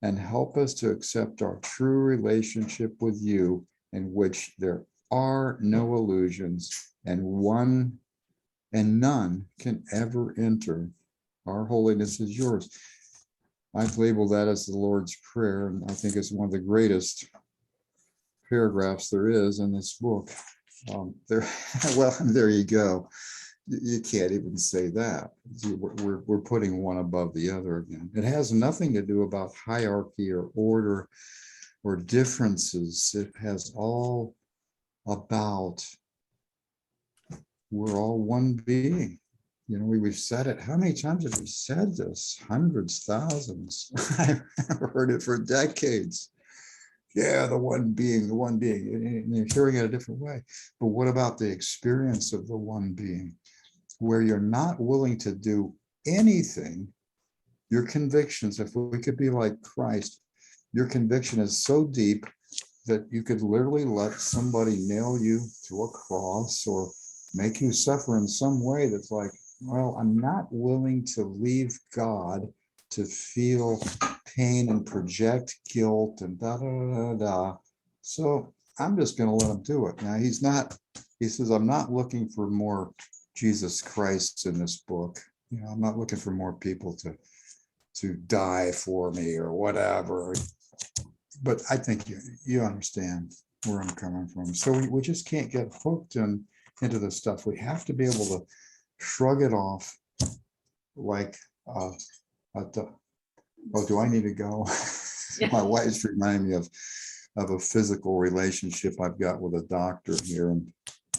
and help us to accept our true relationship with you, in which there are no illusions and none can ever enter. Our holiness is yours. I've labeled that as the Lord's Prayer, and I think it's one of the greatest paragraphs there is in this book. Well, there you go. You can't even say that. We're putting one above the other again. It has nothing to do about hierarchy or order or differences. It has all about, we're all one being. We've said it. How many times have we said this? Hundreds, thousands. I've heard it for decades. Yeah, the one being, and you're hearing it a different way. But what about the experience of the one being, where you're not willing to do anything? Your convictions, if we could be like Christ, your conviction is so deep that you could literally let somebody nail you to a cross or make you suffer in some way that's like, well, I'm not willing to leave God to feel pain and project guilt and da da da da. So I'm just gonna let him do it. Now, he's not, he says, I'm not looking for more Jesus Christ in this book. You know, I'm not looking for more people to die for me or whatever. But I think you understand where I'm coming from. So we just can't get hooked into this stuff. We have to be able to shrug it off like, oh, do I need to go? Yeah. My wife's reminding me of a physical relationship I've got with a doctor here, and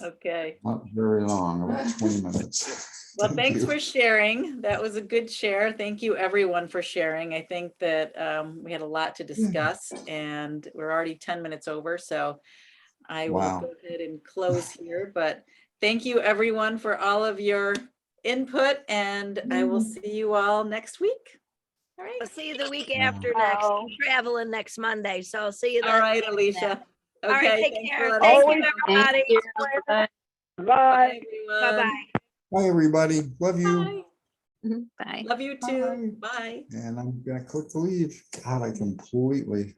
Okay. not very long, about 20 minutes. Well, Thank thanks you. for sharing. That was a good share. Thank you, everyone, for sharing. I think that we had a lot to discuss, and we're already 10 minutes over. So I will Wow. go ahead and close here. But thank you, everyone, for all of your input, and I will see you all next week. All right. I'll see you the week Yeah. after next. Oh. I'm traveling next Monday, so I'll see you then. All right, Alicia. All right, Okay. take thanks care. for letting Thank us you, Always. know. everybody. Bye. Bye. Bye, everyone. Bye-bye. Bye, everybody. Love you. Bye. Bye. Love you too. Bye. Bye. And I'm gonna click to leave. God, I completely